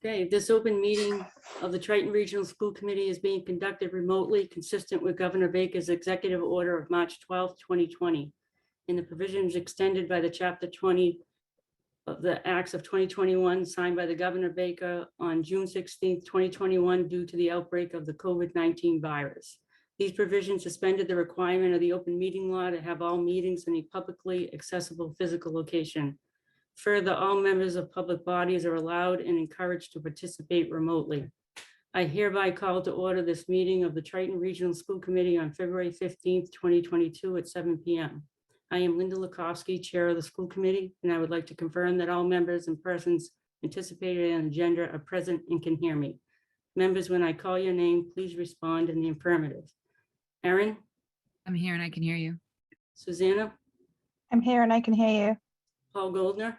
Okay, this open meeting of the Triton Regional School Committee is being conducted remotely, consistent with Governor Baker's executive order of March 12th, 2020, and the provisions extended by the Chapter 20 of the Acts of 2021 signed by the Governor Baker on June 16th, 2021, due to the outbreak of the COVID-19 virus. These provisions suspended the requirement of the open meeting law to have all meetings in a publicly accessible physical location. Further, all members of public bodies are allowed and encouraged to participate remotely. I hereby call to order this meeting of the Triton Regional School Committee on February 15th, 2022 at 7 p.m. I am Linda Lukowski, Chair of the School Committee, and I would like to confirm that all members and persons anticipated on the agenda are present and can hear me. Members, when I call your name, please respond in the affirmative. Erin? I'm here and I can hear you. Susanna? I'm here and I can hear you. Paul Goldner?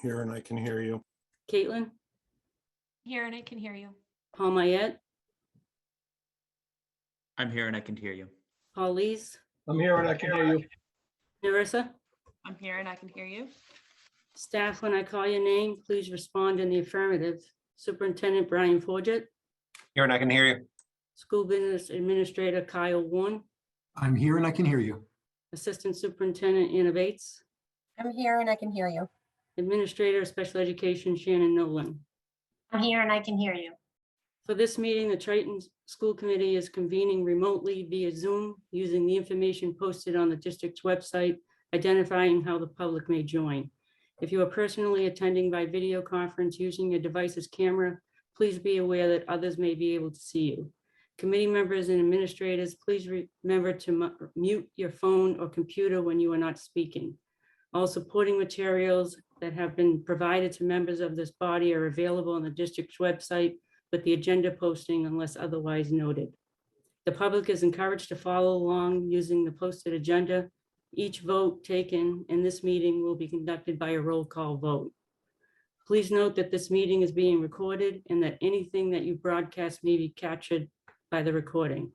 Here and I can hear you. Caitlin? Here and I can hear you. Paul Mayette? I'm here and I can hear you. Paul Lees? I'm here and I can hear you. Narissa? I'm here and I can hear you. Staff, when I call your name, please respond in the affirmative. Superintendent Brian Forget? Here and I can hear you. School Business Administrator Kyle Warren? I'm here and I can hear you. Assistant Superintendent Anna Bates? I'm here and I can hear you. Administrator of Special Education Shannon Nolan. I'm here and I can hear you. For this meeting, the Triton School Committee is convening remotely via Zoom using the information posted on the district's website, identifying how the public may join. If you are personally attending by video conference using your device's camera, please be aware that others may be able to see you. Committee members and administrators, please remember to mute your phone or computer when you are not speaking. All supporting materials that have been provided to members of this body are available on the district's website with the agenda posting unless otherwise noted. The public is encouraged to follow along using the posted agenda. Each vote taken in this meeting will be conducted by a roll call vote. Please note that this meeting is being recorded and that anything that you broadcast may be captured by the recording.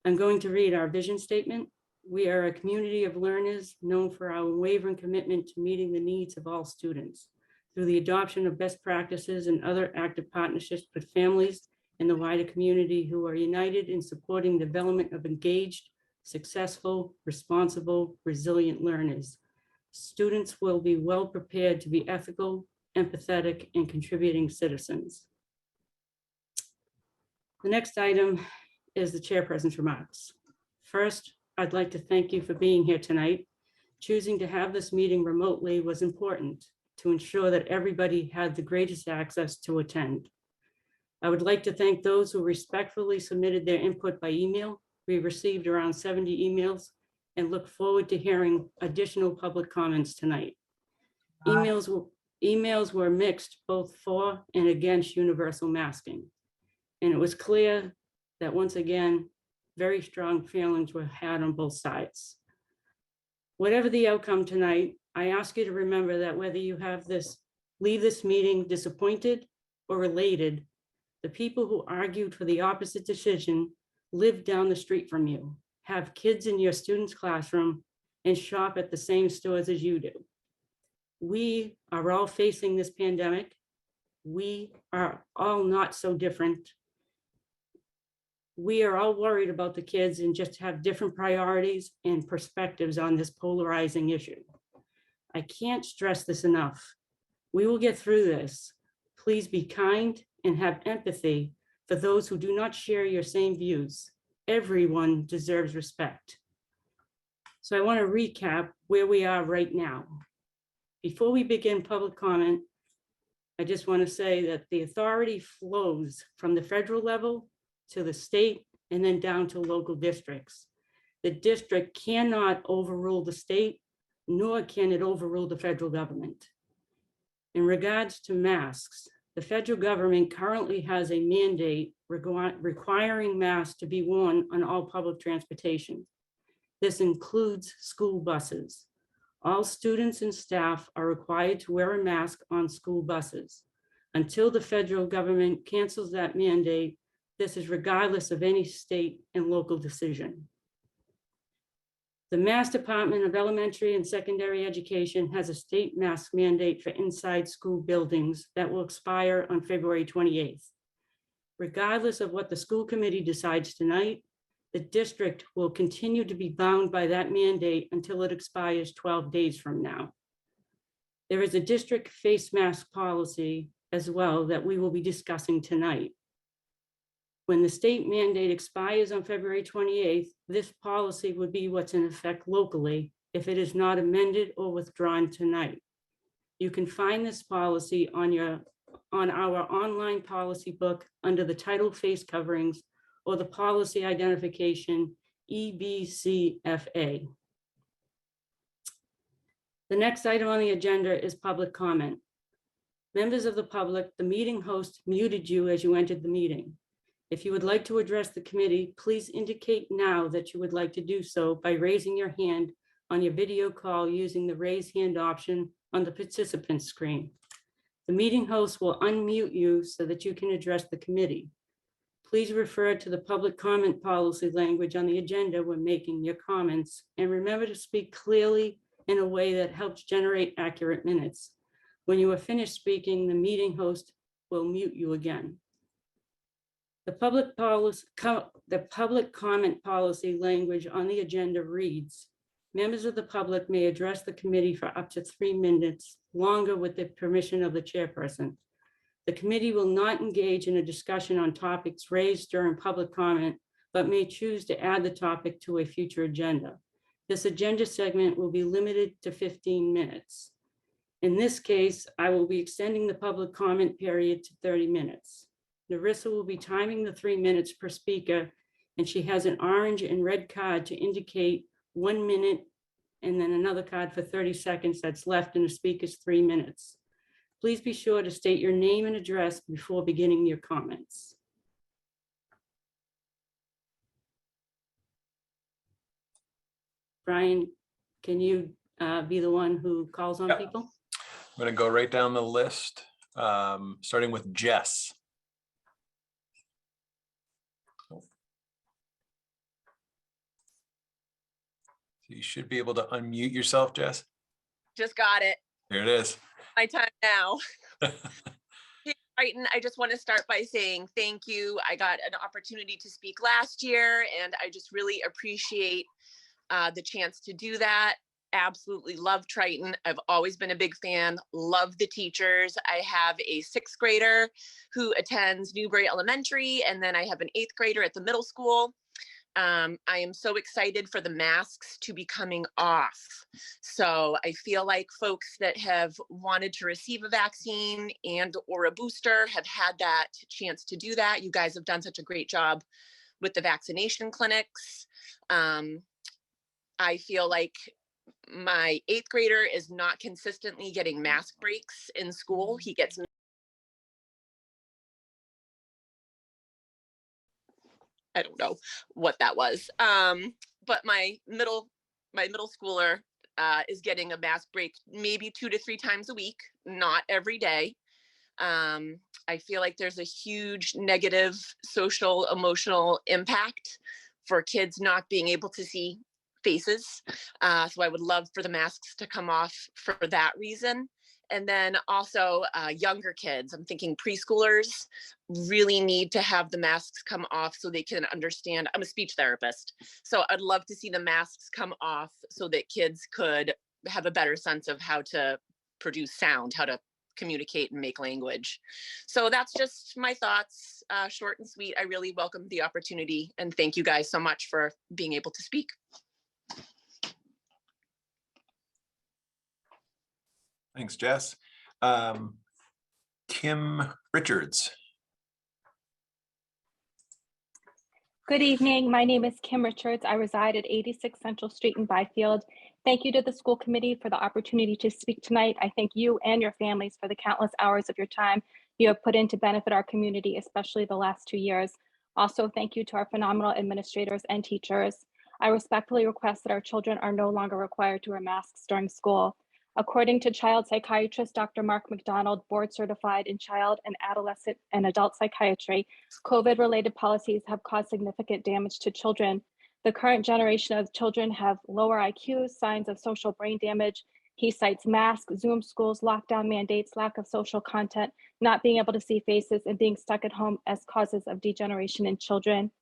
I'm going to read our vision statement. We are a community of learners known for our unwavering commitment to meeting the needs of all students through the adoption of best practices and other active partnerships with families and the wider community who are united in supporting development of engaged, successful, responsible, resilient learners. Students will be well prepared to be ethical, empathetic, and contributing citizens. The next item is the chairperson's remarks. First, I'd like to thank you for being here tonight. Choosing to have this meeting remotely was important to ensure that everybody had the greatest access to attend. I would like to thank those who respectfully submitted their input by email. We received around 70 emails and look forward to hearing additional public comments tonight. Emails were mixed both for and against universal masking. And it was clear that once again, very strong feelings were had on both sides. Whatever the outcome tonight, I ask you to remember that whether you leave this meeting disappointed or elated, the people who argued for the opposite decision live down the street from you, have kids in your students' classroom, and shop at the same stores as you do. We are all facing this pandemic. We are all not so different. We are all worried about the kids and just have different priorities and perspectives on this polarizing issue. I can't stress this enough. We will get through this. Please be kind and have empathy for those who do not share your same views. Everyone deserves respect. So I want to recap where we are right now. Before we begin public comment, I just want to say that the authority flows from the federal level to the state and then down to local districts. The district cannot overrule the state, nor can it overrule the federal government. In regards to masks, the federal government currently has a mandate requiring masks to be worn on all public transportation. This includes school buses. All students and staff are required to wear a mask on school buses. Until the federal government cancels that mandate, this is regardless of any state and local decision. The Mass Department of Elementary and Secondary Education has a state mask mandate for inside school buildings that will expire on February 28th. Regardless of what the school committee decides tonight, the district will continue to be bound by that mandate until it expires 12 days from now. There is a district face mask policy as well that we will be discussing tonight. When the state mandate expires on February 28th, this policy would be what's in effect locally if it is not amended or withdrawn tonight. You can find this policy on our online policy book under the title Face Coverings or the policy identification EBCFA. The next item on the agenda is public comment. Members of the public, the meeting host muted you as you entered the meeting. If you would like to address the committee, please indicate now that you would like to do so by raising your hand on your video call using the raise hand option on the participant screen. The meeting host will unmute you so that you can address the committee. Please refer to the public comment policy language on the agenda when making your comments, and remember to speak clearly in a way that helps generate accurate minutes. When you are finished speaking, the meeting host will mute you again. The public comment policy language on the agenda reads, members of the public may address the committee for up to 3 minutes longer with the permission of the chairperson. The committee will not engage in a discussion on topics raised during public comment, but may choose to add the topic to a future agenda. This agenda segment will be limited to 15 minutes. In this case, I will be extending the public comment period to 30 minutes. Narissa will be timing the 3 minutes per speaker, and she has an orange and red card to indicate 1 minute and then another card for 30 seconds that's left in the speaker's 3 minutes. Please be sure to state your name and address before beginning your comments. Brian, can you be the one who calls on Yep. people? I'm going to go right down the list, starting with Jess. So you should be able to unmute yourself, Jess. Just got it. There it is. My time now. Hey, Triton, I just want to start by saying thank you. I got an opportunity to speak last year, and I just really appreciate the chance to do that. Absolutely love Triton. I've always been a big fan. Love the teachers. I have a 6th grader who attends Newbury Elementary, and then I have an 8th grader at the middle school. I am so excited for the masks to be coming off. So I feel like folks that have wanted to receive a vaccine and or a booster have had that chance to do that. You guys have done such a great job with the vaccination clinics. I feel like my 8th grader is not consistently getting mask breaks in school. He gets I don't know what that was. But my middle schooler is getting a mask break maybe 2 to 3 times a week, not every day. I feel like there's a huge negative social, emotional impact for kids not being able to see faces. So I would love for the masks to come off for that reason. And then also younger kids, I'm thinking preschoolers really need to have the masks come off so they can understand. I'm a speech therapist, so I'd love to see the masks come off so that kids could have a better sense of how to produce sound, how to communicate and make language. So that's just my thoughts, short and sweet. I really welcome the opportunity, and thank you guys so much for being able to speak. Thanks, Jess. Kim Richards. Good evening. My name is Kim Richards. I reside at 86 Central Street in Byfield. Thank you to the school committee for the opportunity to speak tonight. I thank you and your families for the countless hours of your time you have put in to benefit our community, especially the last 2 years. Also, thank you to our phenomenal administrators and teachers. I respectfully request that our children are no longer required to wear masks during school. According to child psychiatrist Dr. Mark McDonald, board certified in child and adolescent and adult psychiatry, COVID-related policies have caused significant damage to children. The current generation of children have lower IQs, signs of social brain damage. He cites masks, Zoom schools, lockdown mandates, lack of social content, not being able to see faces, and being stuck at home as causes of degeneration in children.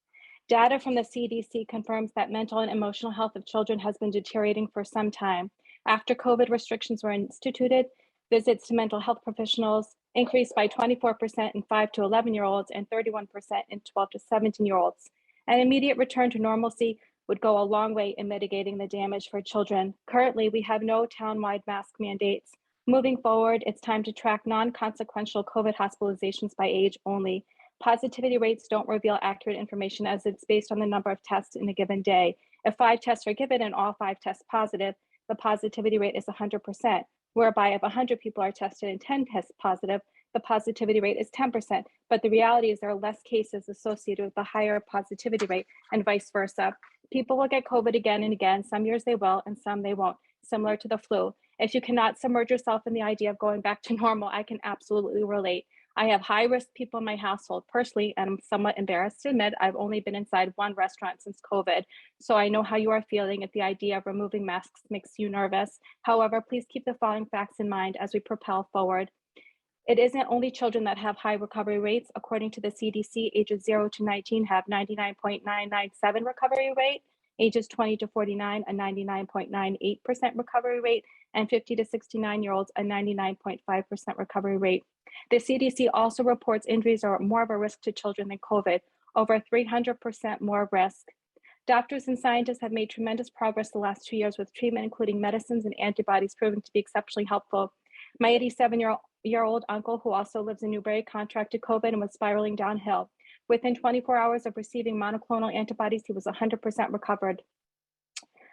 Data from the CDC confirms that mental and emotional health of children has been deteriorating for some time. After COVID restrictions were instituted, visits to mental health professionals increased by 24% in 5 to 11-year-olds and 31% in 12 to 17-year-olds. An immediate return to normalcy would go a long way in mitigating the damage for children. Currently, we have no town-wide mask mandates. Moving forward, it's time to track non-consequential COVID hospitalizations by age only. Positivity rates don't reveal accurate information as it's based on the number of tests in a given day. If 5 tests are given and all 5 test positive, the positivity rate is 100%, whereby if 100 people are tested and 10 test positive, the positivity rate is 10%. But the reality is there are less cases associated with the higher positivity rate and vice versa. People will get COVID again and again. Some years they will and some they won't, similar to the flu. If you cannot submerge yourself in the idea of going back to normal, I can absolutely relate. I have high-risk people in my household. Personally, and I'm somewhat embarrassed to admit, I've only been inside one restaurant since COVID, so I know how you are feeling if the idea of removing masks makes you nervous. However, please keep the following facts in mind as we propel forward. It isn't only children that have high recovery rates. According to the CDC, ages 0 to 19 have 99.997 recovery rate, ages 20 to 49 a 99.98% recovery rate, and 50 to 69-year-olds a 99.5% recovery rate. The CDC also reports injuries are more of a risk to children than COVID, over 300% more risk. Doctors and scientists have made tremendous progress the last 2 years with treatment, including medicines and antibodies proving to be exceptionally helpful. My 87-year-old uncle, who also lives in Newbury, contracted COVID and was spiraling downhill. Within 24 hours of receiving monoclonal antibodies, he was 100% recovered.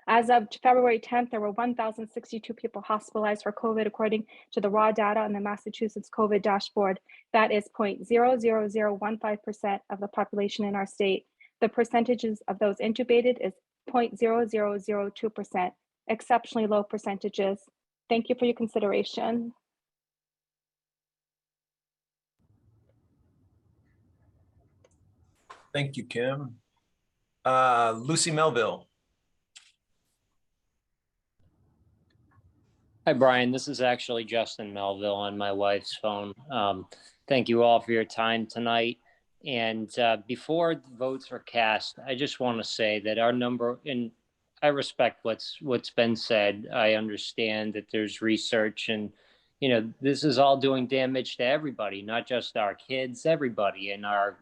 As of February 10th, there were 1,062 people hospitalized for COVID, according to the raw data on the Massachusetts COVID dashboard. That is 0.00015% of the population in our state. The percentages of those intubated is 0.0002%, exceptionally low percentages. Thank you for your consideration. Thank you, Kim. Lucy Melville. Hi, Brian. This is actually Justin Melville on my wife's phone. Thank you all for your time tonight. And before the votes are cast, I just want to say that our number, and I respect what's been said. I understand that there's research and, this is all doing damage to everybody, not just our kids, everybody, and our,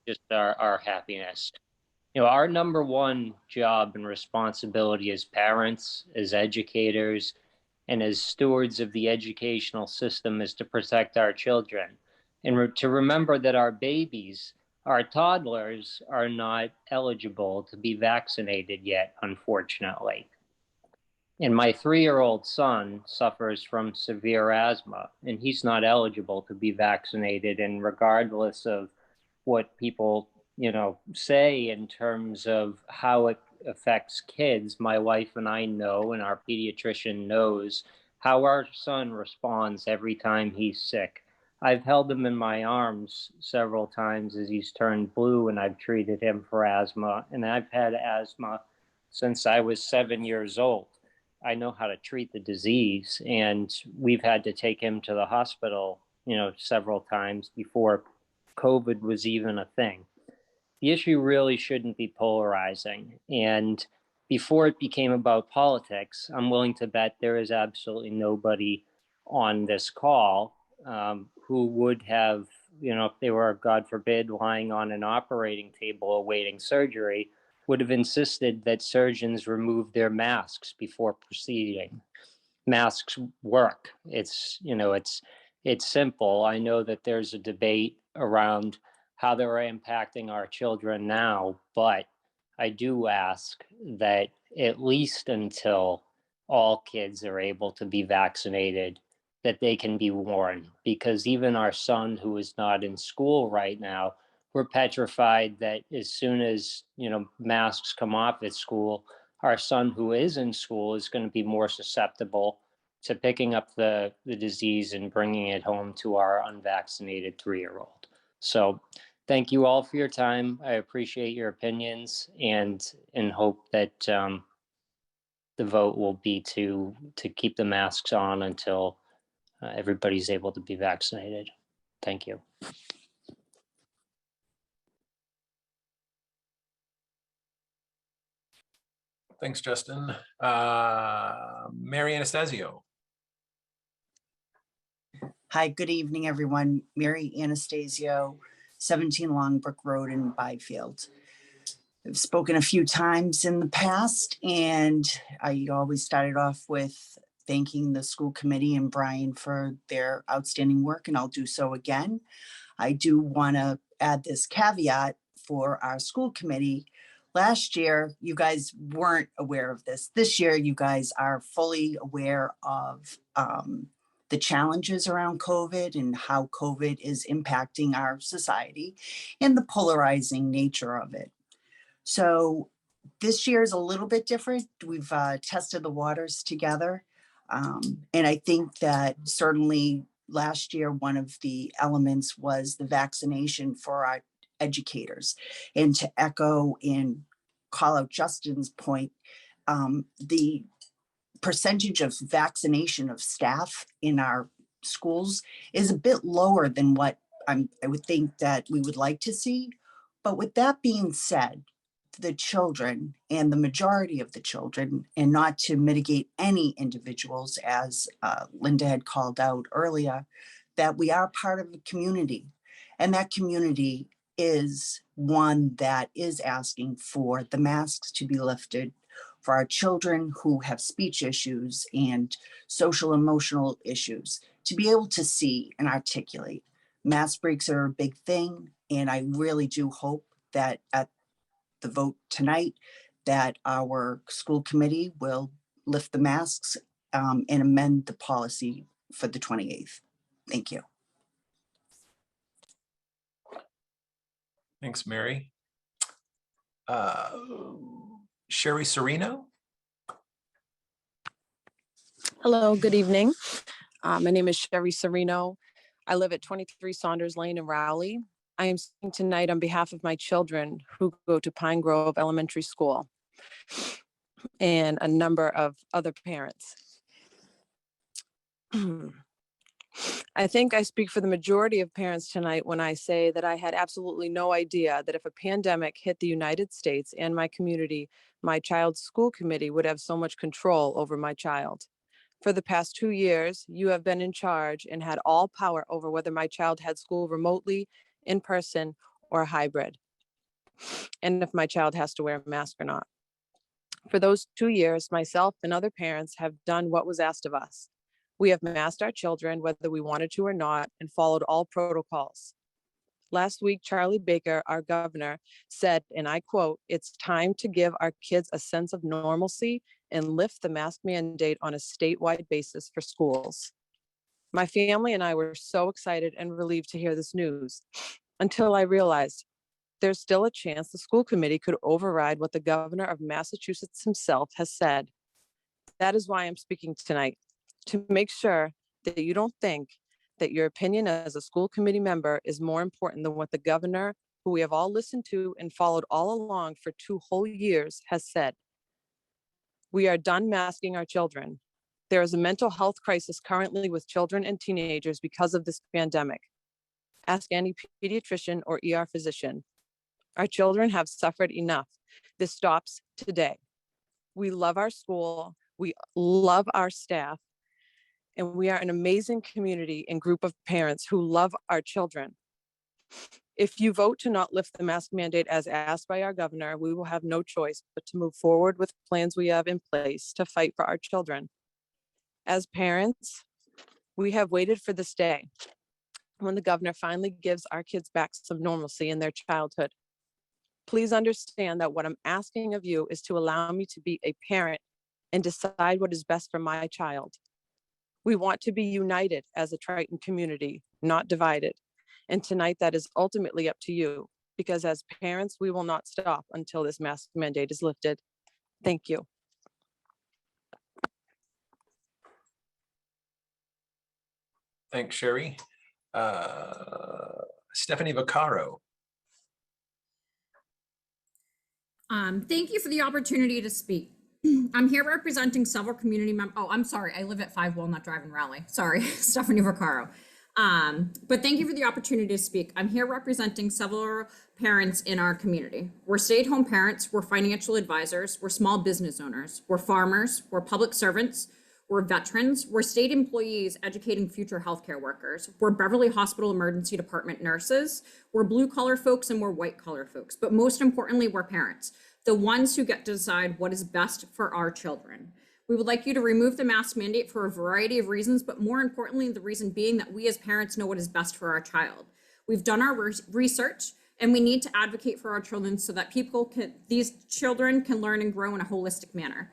just our happiness. Our number one job and responsibility as parents, as educators, and as stewards of the educational system is to protect our children and to remember that our babies, our toddlers, are not eligible to be vaccinated yet, unfortunately. And my 3-year-old son suffers from severe asthma, and he's not eligible to be vaccinated. And regardless of what people say in terms of how it affects kids, my wife and I know, and our pediatrician knows, how our son responds every time he's sick. I've held him in my arms several times as he's turned blue, and I've treated him for asthma. And I've had asthma since I was 7 years old. I know how to treat the disease, and we've had to take him to the hospital, several times before COVID was even a thing. The issue really shouldn't be polarizing. And before it became about politics, I'm willing to bet there is absolutely nobody on this call who would have, if they were, God forbid, lying on an operating table awaiting surgery, would have insisted that surgeons remove their masks before proceeding. Masks work. It's simple. I know that there's a debate around how they're impacting our children now, but I do ask that at least until all kids are able to be vaccinated, that they can be worn, because even our son, who is not in school right now, we're petrified that as soon as masks come off at school, our son who is in school is going to be more susceptible to picking up the disease and bringing it home to our unvaccinated 3-year-old. So Thank you all for your time. I appreciate your opinions and hope that the vote will be to keep the masks on until everybody's able to be vaccinated. Thank you. Thanks, Justin. Mary Anastasio. Hi, good evening, everyone. Mary Anastasio, 17 Longbrook Road in Byfield. I've spoken a few times in the past, and I always started off with thanking the school committee and Brian for their outstanding work, and I'll do so again. I do want to add this caveat for our school committee. Last year, you guys weren't aware of this. This year, you guys are fully aware of the challenges around COVID and how COVID is impacting our society and the polarizing nature of it. So this year is a little bit different. We've tested the waters together. And I think that certainly last year, one of the elements was the vaccination for our educators. And to echo and call out Justin's point, the percentage of vaccination of staff in our schools is a bit lower than what I would think that we would like to see. But with that being said, the children and the majority of the children, and not to mitigate any individuals, as Linda had called out earlier, that we are part of a community. And that community is one that is asking for the masks to be lifted for our children who have speech issues and social emotional issues to be able to see and articulate. Mask breaks are a big thing, and I really do hope that at the vote tonight that our school committee will lift the masks and amend the policy for the 28th. Thank you. Thanks, Mary. Sherry Serino. Hello, good evening. My name is Sherry Serino. I live at 23 Saunders Lane in Rowley. I am speaking tonight on behalf of my children who go to Pine Grove Elementary School and a number of other parents. I think I speak for the majority of parents tonight when I say that I had absolutely no idea that if a pandemic hit the United States and my community, my child's school committee would have so much control over my child. For the past 2 years, you have been in charge and had all power over whether my child had school remotely, in person, or hybrid, and if my child has to wear a mask or not. For those 2 years, myself and other parents have done what was asked of us. We have masked our children whether we wanted to or not and followed all protocols. Last week, Charlie Baker, our governor, said, and I quote, "It's time to give our kids a sense of normalcy and lift the mask mandate on a statewide basis for schools." My family and I were so excited and relieved to hear this news until I realized there's still a chance the school committee could override what the governor of Massachusetts himself has said. That is why I'm speaking tonight, to make sure that you don't think that your opinion as a school committee member is more important than what the governor, who we have all listened to and followed all along for 2 whole years, has said. We are done masking our children. There is a mental health crisis currently with children and teenagers because of this pandemic. Ask any pediatrician or ER physician. Our children have suffered enough. This stops today. We love our school. We love our staff. And we are an amazing community and group of parents who love our children. If you vote to not lift the mask mandate as asked by our governor, we will have no choice but to move forward with plans we have in place to fight for our children. As parents, we have waited for this day when the governor finally gives our kids back some normalcy in their childhood. Please understand that what I'm asking of you is to allow me to be a parent and decide what is best for my child. We want to be united as a Triton community, not divided. And tonight that is ultimately up to you, because as parents, we will not stop until this mask mandate is lifted. Thank you. Thanks, Sherry. Stephanie Vaccaro. Thank you for the opportunity to speak. I'm here representing several community members. Oh, I'm sorry. I live at 5 Walnut Drive in Raleigh. Sorry, Stephanie Vaccaro. But thank you for the opportunity to speak. I'm here representing several parents in our community. We're stay-at-home parents, we're financial advisors, we're small business owners, we're farmers, we're public servants, we're veterans, we're state employees educating future healthcare workers, we're Beverly Hospital Emergency Department nurses, we're blue-collar folks, and we're white-collar folks. But most importantly, we're parents, the ones who get to decide what is best for our children. We would like you to remove the mask mandate for a variety of reasons, but more importantly, the reason being that we as parents know what is best for our child. We've done our research, and we need to advocate for our children so that these children can learn and grow in a holistic manner.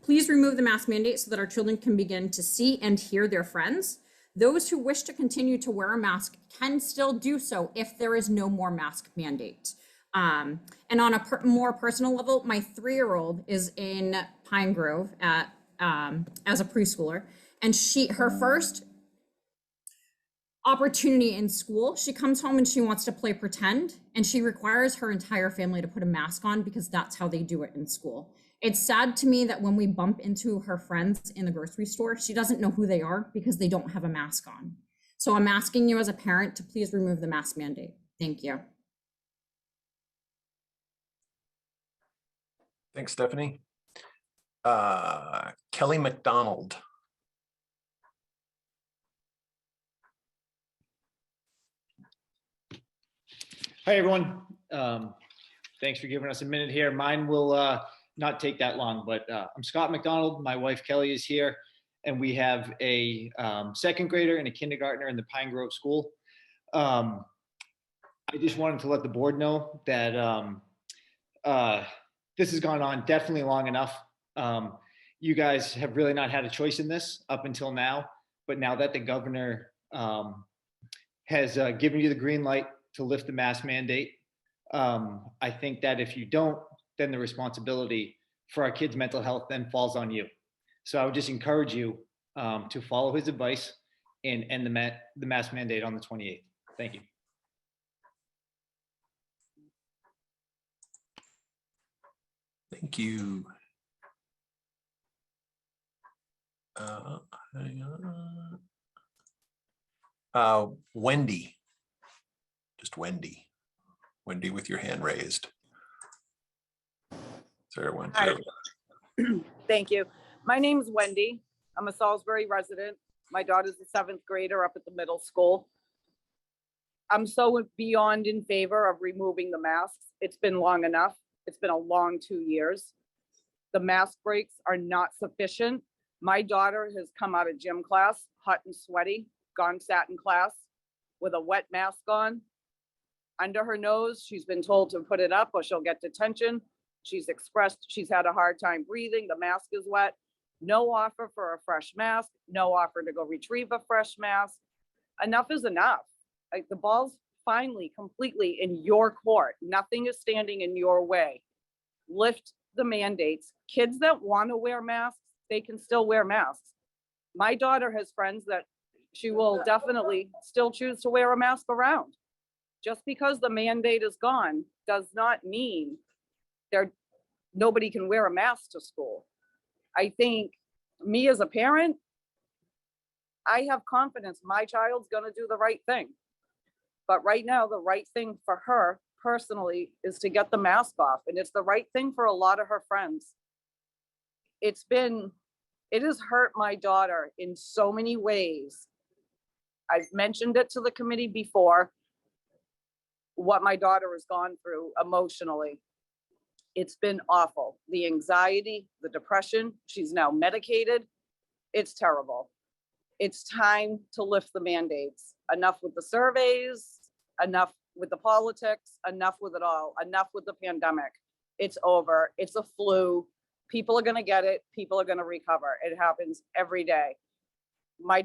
Please remove the mask mandate so that our children can begin to see and hear their friends. Those who wish to continue to wear a mask can still do so if there is no more mask mandate. And on a more personal level, my 3-year-old is in Pine Grove as a preschooler, and her first opportunity in school, she comes home and she wants to play pretend, and she requires her entire family to put a mask on because that's how they do it in school. It's sad to me that when we bump into her friends in the grocery store, she doesn't know who they are because they don't have a mask on. So I'm asking you as a parent to please remove the mask mandate. Thank you. Thanks, Stephanie. Kelly McDonald. Hi, everyone. Thanks for giving us a minute here. Mine will not take that long, but I'm Scott McDonald. My wife, Kelly, is here, and we have a second grader and a kindergartner in the Pine Grove School. I just wanted to let the board know that this has gone on definitely long enough. You guys have really not had a choice in this up until now, but now that the governor has given you the green light to lift the mask mandate, I think that if you don't, then the responsibility for our kids' mental health then falls on you. So I would just encourage you to follow his advice and end the mask mandate on the 28th. Thank you. Thank you. Hang on. Wendy. Just Wendy. Wendy with your hand raised. There, one. Hi. Thank you. My name's Wendy. I'm a Salisbury resident. My daughter's a 7th grader up at the middle school. I'm so beyond in favor of removing the masks. It's been long enough. It's been a long 2 years. The mask breaks are not sufficient. My daughter has come out of gym class, hot and sweaty, sat in class with a wet mask on. Under her nose, she's been told to put it up or she'll get detention. She's expressed she's had a hard time breathing. The mask is wet. No offer for a fresh mask. No offer to go retrieve a fresh mask. Enough is enough. Like, the ball's finally completely in your court. Nothing is standing in your way. Lift the mandates. Kids that want to wear masks, they can still wear masks. My daughter has friends that she will definitely still choose to wear a mask around. Just because the mandate is gone does not mean nobody can wear a mask to school. I think me as a parent, I have confidence my child's gonna do the right thing. But right now, the right thing for her personally is to get the mask off. And it's the right thing for a lot of her friends. It has hurt my daughter in so many ways. I've mentioned it to the committee before, what my daughter has gone through emotionally. It's been awful. The anxiety, the depression, she's now medicated. It's terrible. It's time to lift the mandates. Enough with the surveys, enough with the politics, enough with it all, enough with the pandemic. It's over. It's a flu. People are going to get it. People are going to recover. It happens every day. My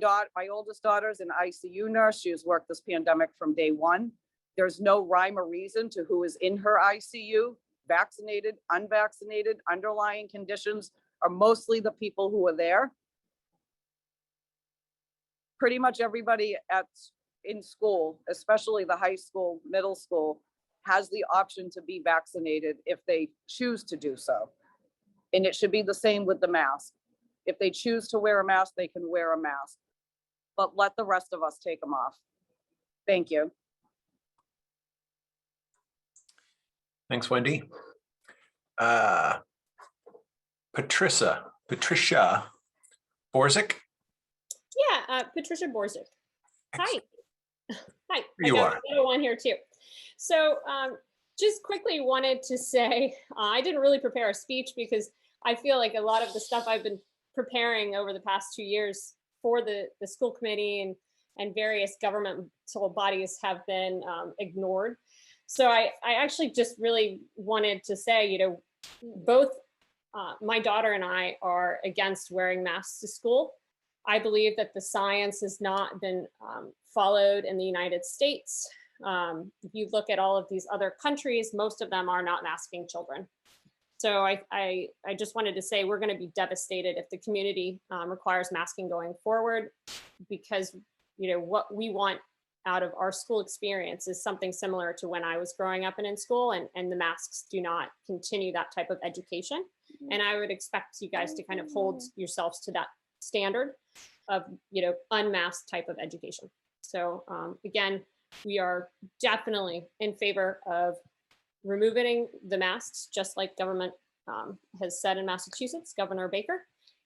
oldest daughter's an ICU nurse. She has worked this pandemic from day one. There's no rhyme or reason to who is in her ICU. Vaccinated, unvaccinated, underlying conditions are mostly the people who are there. Pretty much everybody in school, especially the high school, middle school, has the option to be vaccinated if they choose to do so. And it should be the same with the mask. If they choose to wear a mask, they can wear a mask, but let the rest of us take them off. Thank you. Thanks, Wendy. Patricia Borzik. Yeah, Patricia Borzik. Hi. Hi. Here you are. Another one here too. So just quickly wanted to say, I didn't really prepare a speech because I feel like a lot of the stuff I've been preparing over the past 2 years for the school committee and various governmental bodies have been ignored. So I actually just really wanted to say, both my daughter and I are against wearing masks to school. I believe that the science has not been followed in the United States. If you look at all of these other countries, most of them are not masking children. So I just wanted to say we're going to be devastated if the community requires masking going forward, because what we want out of our school experience is something similar to when I was growing up and in school, and the masks do not continue that type of education. And I would expect you guys to kind of hold yourselves to that standard of unmasked type of education. So again, we are definitely in favor of removing the masks, just like government has said in Massachusetts, Governor Baker.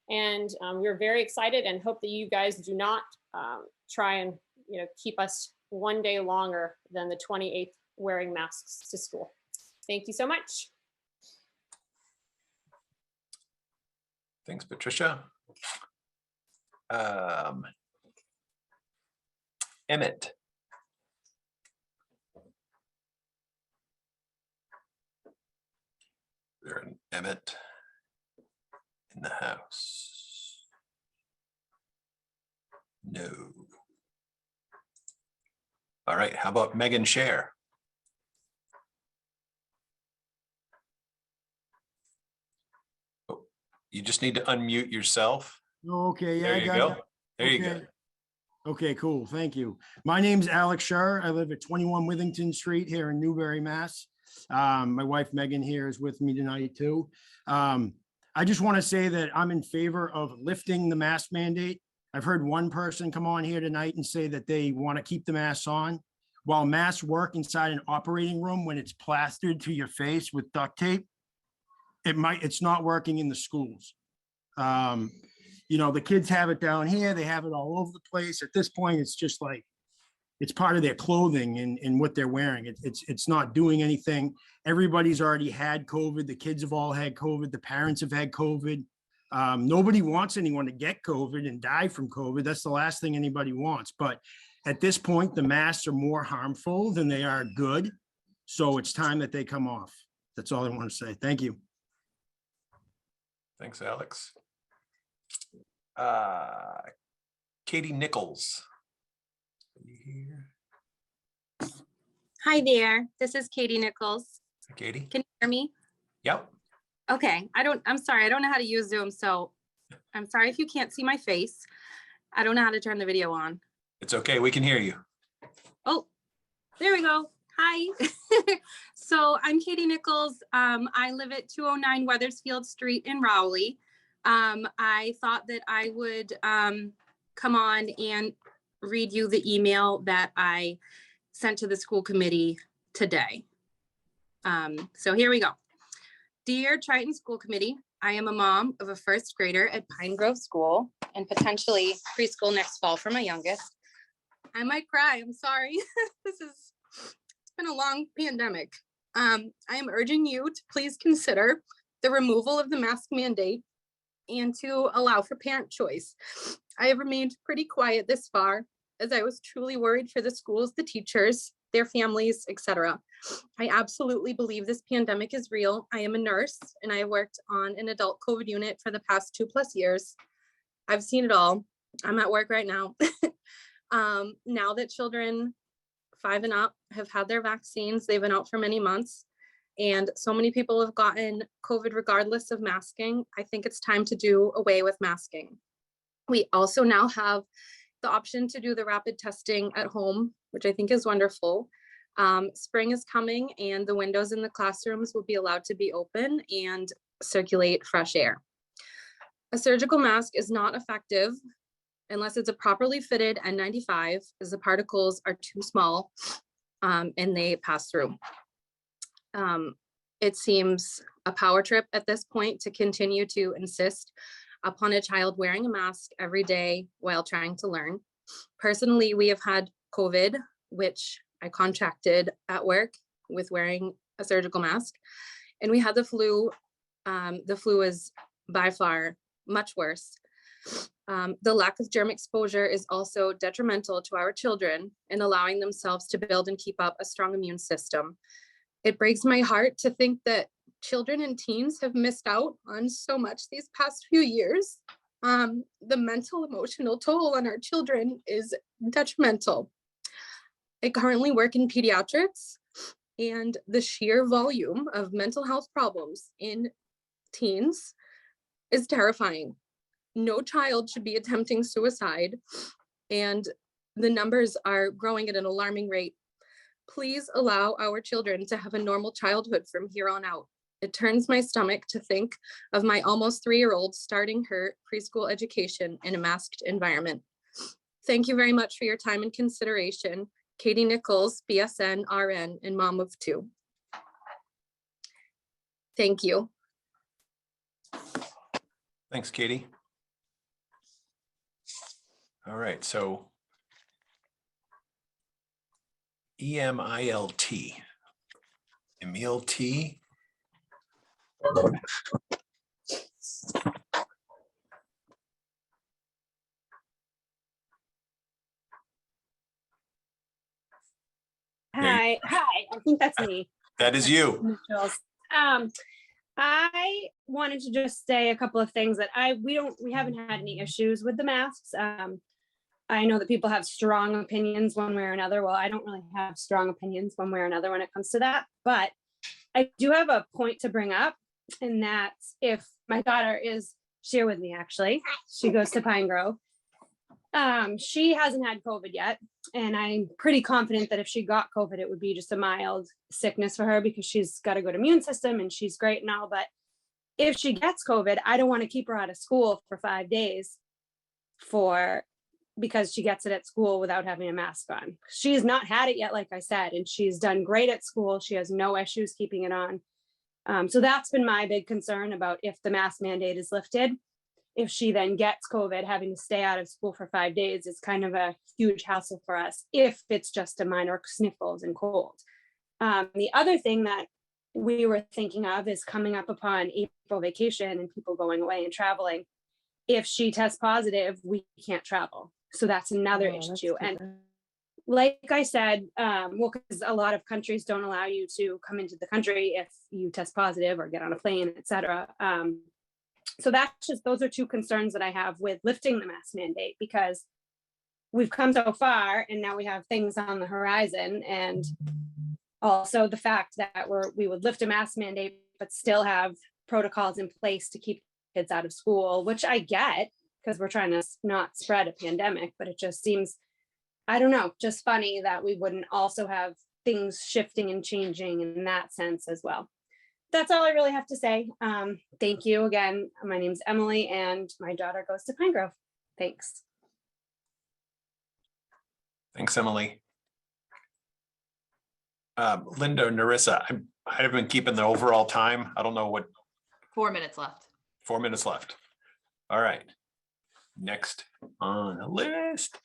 And we're very excited and hope that you guys do not try and keep us one day longer than the 28th wearing masks to school. Thank you so much. Thanks, Patricia. Emmett. Is there an Emmett in the house? No. All right, how about Megan Scher? Oh, you just need to unmute yourself. Okay, yeah, There I you got go. it. There you Okay. go. Okay, cool. Thank you. My name's Alex Scher. I live at 21 Withington Street here in Newbury, Mass. My wife Megan here is with me tonight too. I just want to say that I'm in favor of lifting the mask mandate. I've heard one person come on here tonight and say that they want to keep the masks on. While masks work inside an operating room when it's plastered to your face with duct tape, it's not working in the schools. The kids have it down here, they have it all over the place. At this point, it's just like, it's part of their clothing and what they're wearing. It's not doing anything. Everybody's already had COVID. The kids have all had COVID. The parents have had COVID. Nobody wants anyone to get COVID and die from COVID. That's the last thing anybody wants. But at this point, the masks are more harmful than they are good. So it's time that they come off. That's all I want to say. Thank you. Thanks, Alex. Katie Nichols. Are you here? Hi there, this is Katie Nichols. Hi, Katie. Can you hear me? Yep. Okay, I'm sorry, I don't know how to use Zoom, so I'm sorry if you can't see my face. I don't know how to turn the video on. It's okay, we can hear you. Oh, there we go. Hi. So I'm Katie Nichols. I live at 209 Weathersfield Street in Rowley. I thought that I would come on and read you the email that I sent to the school committee today. So here we go. Dear Triton School Committee, I am a mom of a first grader at Pine Grove School and potentially preschool next fall for my youngest. I might cry, I'm sorry. It's been a long pandemic. I am urging you to please consider the removal of the mask mandate and to allow for parent choice. I have remained pretty quiet this far as I was truly worried for the schools, the teachers, their families, etc. I absolutely believe this pandemic is real. I am a nurse and I have worked on an adult COVID unit for the past 2+ years. I've seen it all. I'm at work right now. Now that children 5 and up have had their vaccines, they've been out for many months, and so many people have gotten COVID regardless of masking. I think it's time to do away with masking. We also now have the option to do the rapid testing at home, which I think is wonderful. Spring is coming and the windows in the classrooms will be allowed to be open and circulate fresh air. A surgical mask is not effective unless it's a properly fitted N95, as the particles are too small and they pass through. It seems a power trip at this point to continue to insist upon a child wearing a mask every day while trying to learn. Personally, we have had COVID, which I contracted at work with wearing a surgical mask, and we had the flu. The flu is by far much worse. The lack of germ exposure is also detrimental to our children in allowing themselves to build and keep up a strong immune system. It breaks my heart to think that children and teens have missed out on so much these past few years. The mental, emotional toll on our children is detrimental. I currently work in pediatrics, and the sheer volume of mental health problems in teens is terrifying. No child should be attempting suicide, and the numbers are growing at an alarming rate. Please allow our children to have a normal childhood from here on out. It turns my stomach to think of my almost 3-year-old starting her preschool education in a masked environment. Thank you very much for your time and consideration. Katie Nichols, BSN, RN, and mom of 2. Thank you. Thanks, Katie. All right, so EMILT, Emil T. Hi, I think that's me. That is you. I wanted to just say a couple of things that we haven't had any issues with the masks. I know that people have strong opinions one way or another. Well, I don't really have strong opinions one way or another when it comes to that, but I do have a point to bring up, and that's if my daughter is here with me, actually. She goes to Pine Grove. She hasn't had COVID yet, and I'm pretty confident that if she got COVID, it would be just a mild sickness for her because she's got a good immune system and she's great and all. But if she gets COVID, I don't want to keep her out of school for 5 days because she gets it at school without having a mask on. She's not had it yet, like I said, and she's done great at school. She has no issues keeping it on. So that's been my big concern about if the mask mandate is lifted. If she then gets COVID, having to stay out of school for 5 days is kind of a huge hassle for us if it's just a minor sniffles and cold. The other thing that we were thinking of is coming up upon April vacation and people going away and traveling. If she tests positive, we can't travel. So that's another issue. And like I said, because a lot of countries don't allow you to come into the country if you test positive or get on a plane, etc. So those are 2 concerns that I have with lifting the mask mandate, because we've come so far and now we have things on the horizon. And also the fact that we would lift a mask mandate, but still have protocols in place to keep kids out of school, which I get because we're trying to not spread a pandemic, but it just seems, I don't know, just funny that we wouldn't also have things shifting and changing in that sense as well. That's all I really have to say. Thank you again. My name's Emily and my daughter goes to Pine Grove. Thanks. Thanks, Emily. Linda, Narissa, I've been keeping the overall time. I don't know what. 4 minutes left. 4 minutes left. All right. Next on the list.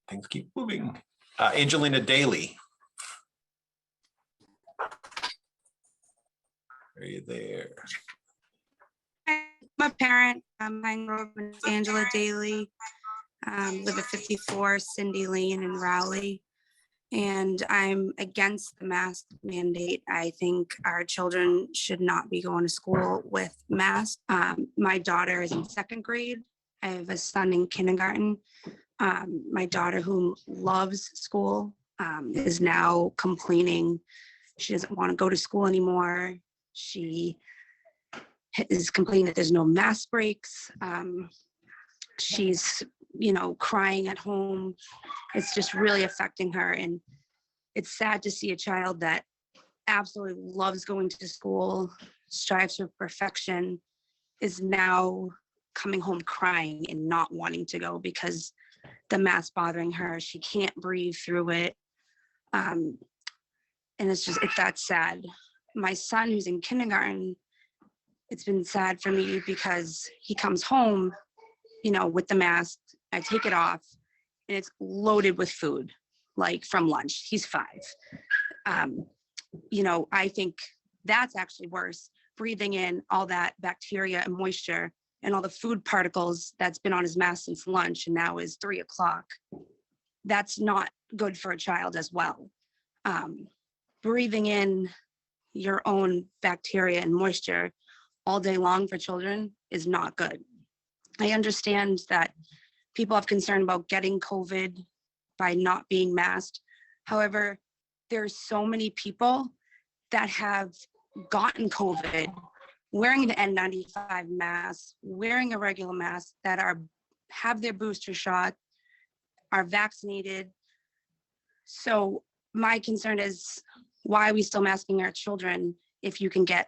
Things keep moving. Angelina Daly. Are you there? I'm a parent. My name is Angela Daly. Live at 54 Cindy Lane in Rowley. And I'm against the mask mandate. I think our children should not be going to school with masks. My daughter is in 2nd grade. I have a son in kindergarten. My daughter, who loves school, is now complaining. She doesn't want to go to school anymore. She is complaining that there's no mask breaks. She's crying at home. It's just really affecting her. And it's sad to see a child that absolutely loves going to school, strives for perfection, is now coming home crying and not wanting to go because the math's bothering her. She can't breathe through it. And it's that sad. My son, who's in kindergarten, it's been sad for me because he comes home, with the mask. I take it off and it's loaded with food, like from lunch. He's 5. I think that's actually worse, breathing in all that bacteria and moisture and all the food particles that's been on his mask since lunch and now is 3 o'clock. That's not good for a child as well. Breathing in your own bacteria and moisture all day long for children is not good. I understand that people have concern about getting COVID by not being masked. However, there's so many people that have gotten COVID wearing the N95 mask, wearing a regular mask, that have their booster shot, are vaccinated. So my concern is, why are we still masking our children if you can get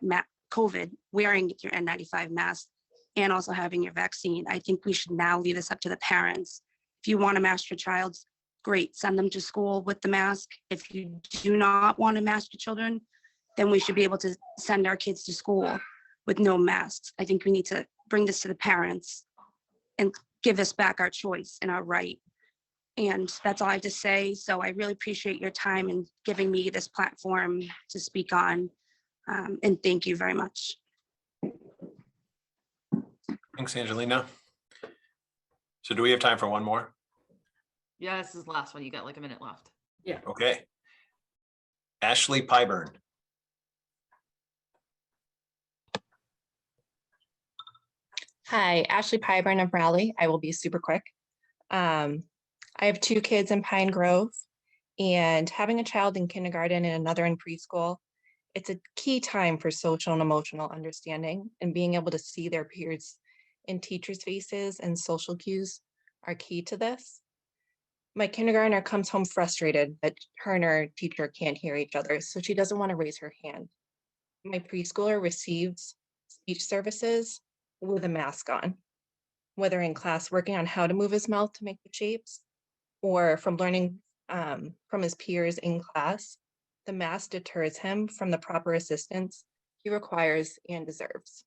COVID wearing your N95 mask and also having your vaccine? I think we should now leave this up to the parents. If you want to mask your child, great, send them to school with the mask. If you do not want to mask your children, then we should be able to send our kids to school with no masks. I think we need to bring this to the parents and give us back our choice and our right. And that's all I have to say. So I really appreciate your time and giving me this platform to speak on. And thank you very much. Thanks, Angelina. So do we have time for one more? Yeah, this is the last one. You got like a minute left. Yeah. Okay. Ashley Pyburn. Hi, Ashley Pyburn of Raleigh. I will be super quick. I have 2 kids in Pine Grove, and having a child in kindergarten and another in preschool, it's a key time for social and emotional understanding, and being able to see their peers in teachers' faces and social cues are key to this. My kindergartner comes home frustrated that her and her teacher can't hear each other, so she doesn't want to raise her hand. My preschooler receives speech services with a mask on, whether in class working on how to move his mouth to make the shapes, or from learning from his peers in class. The mask deters him from the proper assistance he requires and deserves.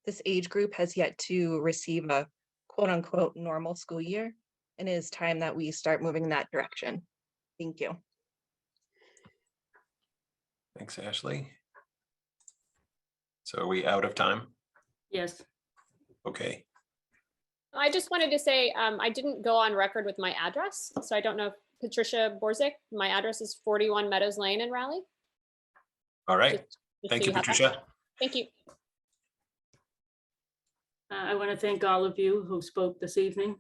This age group has yet to receive a quote unquote normal school year, and it is time that we start moving in that direction. Thank you. Thanks, Ashley. So are we out of time? Yes. Okay. I just wanted to say, I didn't go on record with my address, so I don't know if Patricia Borzik, my address is 41 Meadows Lane in Raleigh. All right. Just Thank so you, have that. Patricia. Thank you. I want to thank all of you who spoke this evening.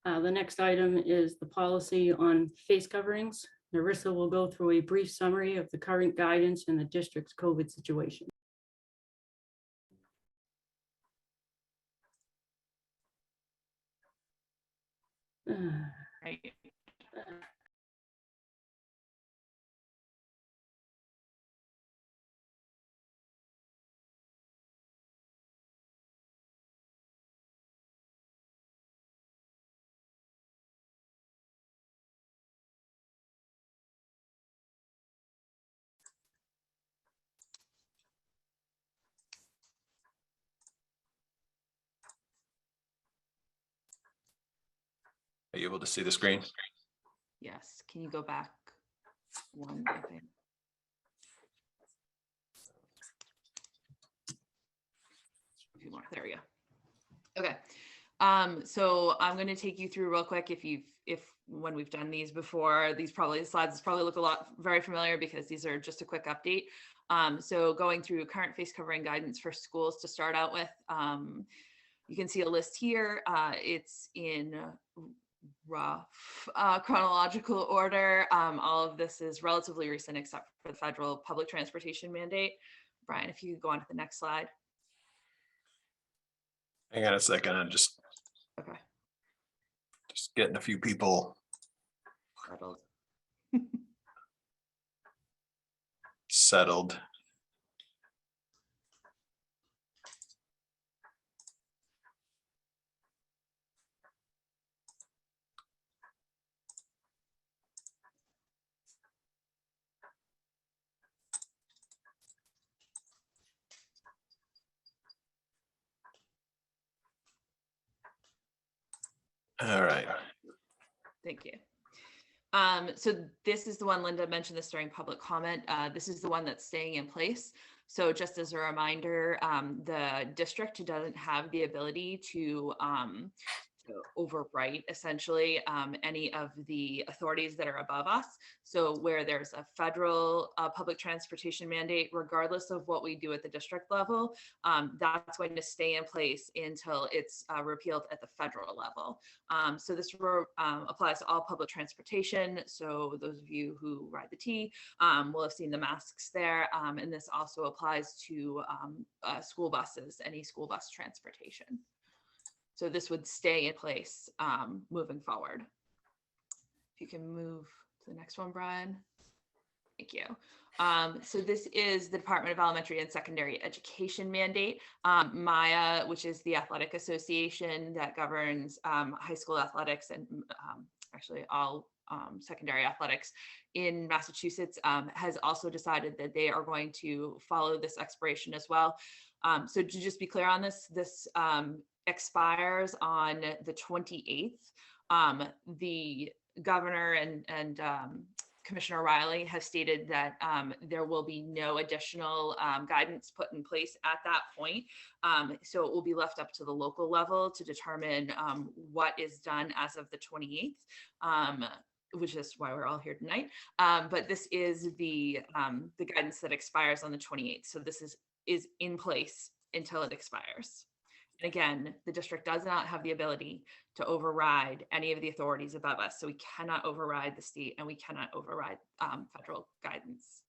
The next item is the policy on face coverings. Narissa will go through a brief summary of the current guidance in the district's COVID situation. Right. Are you able to see the screen? Yes. Can you go back one, I think? A few more. There we go. Okay. So I'm going to take you through real quick. When we've done these before, the slides probably look very familiar because these are just a quick update. So going through current face covering guidance for schools to start out with, you can see a list here. It's in rough chronological order. All of this is relatively recent except for the federal public transportation mandate. Brian, if you could go on to the next slide. Hang on a second. I'm just Okay. Just getting a few people Settled. settled. All right. Thank you. So this is the one, Linda mentioned this during public comment. This is the one that's staying in place. So just as a reminder, the district doesn't have the ability to overwrite essentially any of the authorities that are above us. So where there's a federal public transportation mandate, regardless of what we do at the district level, that's going to stay in place until it's repealed at the federal level. So this applies to all public transportation. So those of you who ride the T will have seen the masks there. And this also applies to school buses, any school bus transportation. So this would stay in place moving forward. If you can move to the next one, Brian. Thank you. So this is the Department of Elementary and Secondary Education mandate. MAIA, which is the athletic association that governs high school athletics and actually all secondary athletics in Massachusetts, has also decided that they are going to follow this expiration as well. So to just be clear on this, expires on the 28th. The governor and Commissioner Riley have stated that there will be no additional guidance put in place at that point. So it will be left up to the local level to determine what is done as of the 28th. Which is why we're all here tonight. But this is the guidance that expires on the 28th. So this is in place until it expires. And again, the district does not have the ability to override any of the authorities above us. So we cannot override the state and we cannot override federal guidance.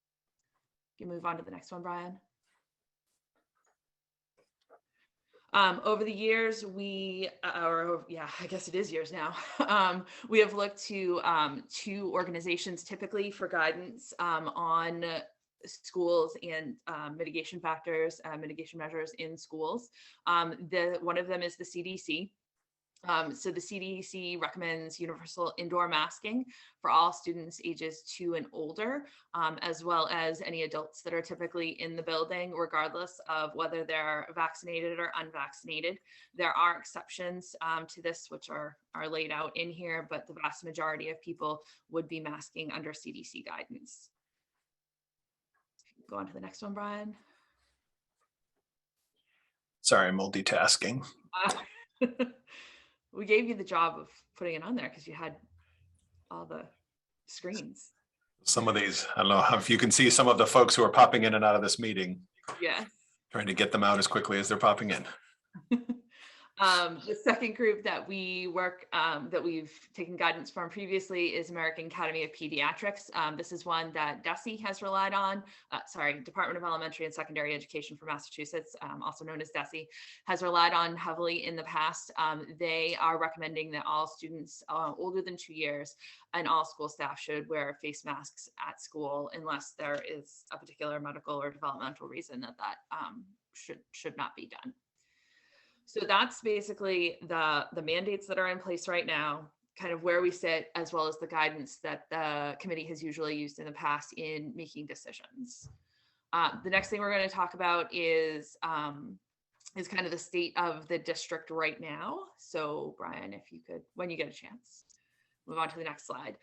You can move on to the next one, Brian. Over the years, I guess it is years now, we have looked to two organizations typically for guidance on schools and mitigation factors, mitigation measures in schools. One of them is the CDC. So the CDC recommends universal indoor masking for all students ages 2 and older, as well as any adults that are typically in the building, regardless of whether they're vaccinated or unvaccinated. There are exceptions to this, which are laid out in here, but the vast majority of people would be masking under CDC guidance. Go on to the next one, Brian. Sorry, I'm multitasking. We gave you the job of putting it on there because you had all the screens. Some of these, I don't know if you can see some of the folks who are popping in and out of this meeting. Yes. Trying to get them out as quickly as they're popping in. The second group that we work, that we've taken guidance from previously is American Academy of Pediatrics. This is one that DESE has relied on, Department of Elementary and Secondary Education for Massachusetts, also known as DESE, has relied on heavily in the past. They are recommending that all students older than 2 years and all school staff should wear face masks at school unless there is a particular medical or developmental reason that should not be done. So that's basically the mandates that are in place right now, kind of where we sit, as well as the guidance that the committee has usually used in the past in making decisions. The next thing we're going to talk about is kind of the state of the district right now. So Brian, if you could, when you get a chance, move on to the next slide.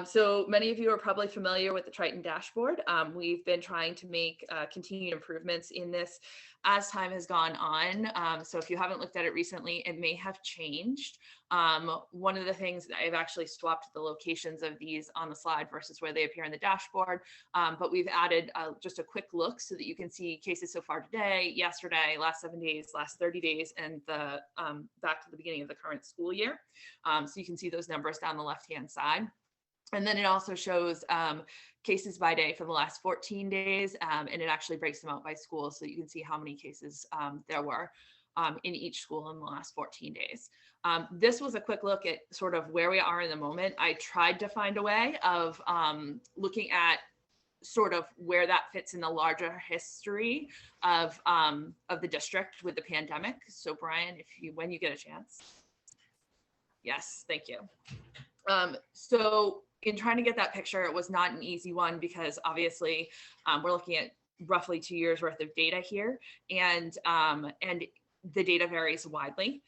So many of you are probably familiar with the Triton dashboard. We've been trying to make continued improvements in this as time has gone on. So if you haven't looked at it recently, it may have changed. One of the things that I've actually swapped the locations of these on the slide versus where they appear in the dashboard, but we've added just a quick look so that you can see cases so far today, yesterday, last 7 days, last 30 days, and the back to the beginning of the current school year. So you can see those numbers down the left-hand side. And then it also shows cases by day for the last 14 days, and it actually breaks them out by school so you can see how many cases there were. in each school in the last 14 days. This was a quick look at sort of where we are in the moment. I tried to find a way of looking at sort of where that fits in the larger history of the district with the pandemic. So Brian, when you get a chance. Yes, thank you. So in trying to get that picture, it was not an easy one because obviously we're looking at roughly 2 years worth of data here, and the data varies widely.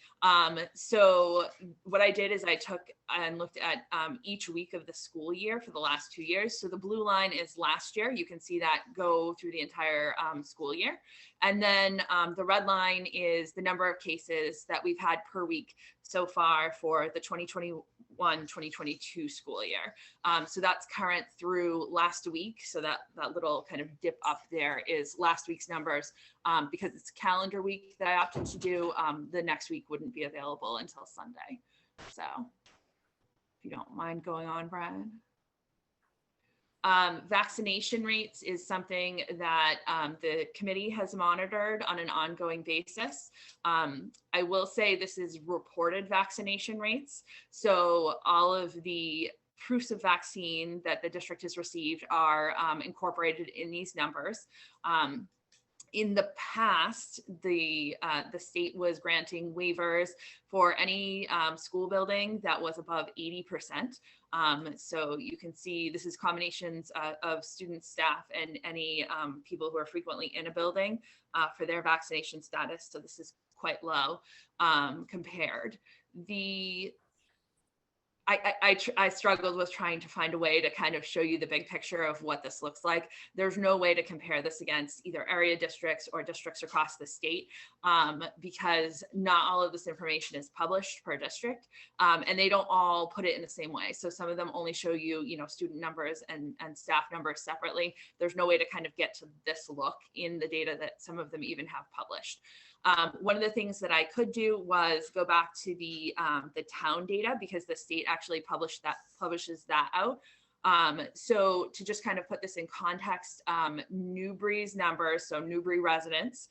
So what I did is I took and looked at each week of the school year for the last 2 years. So the blue line is last year. You can see that go through the entire school year. And then the red line is the number of cases that we've had per week so far for the 2021-2022 school year. So that's current through last week. So that little kind of dip up there is last week's numbers. Because it's calendar week that I opted to do, the next week wouldn't be available until Sunday. So if you don't mind going on, Brian. Vaccination rates is something that the committee has monitored on an ongoing basis. I will say this is reported vaccination rates. So all of the proofs of vaccine that the district has received are incorporated in these numbers. In the past, the state was granting waivers for any school building that was above 80%. So you can see this is combinations of student, staff, and any people who are frequently in a building for their vaccination status. So this is quite low compared. I struggled with trying to find a way to kind of show you the big picture of what this looks like. There's no way to compare this against either area districts or districts across the state because not all of this information is published per district and they don't all put it in the same way. So some of them only show you, student numbers and staff numbers separately. There's no way to kind of get to this look in the data that some of them even have published. One of the things that I could do was go back to the town data because the state actually publishes that out. So to just kind of put this in context, Newbury's numbers, so Newbury residents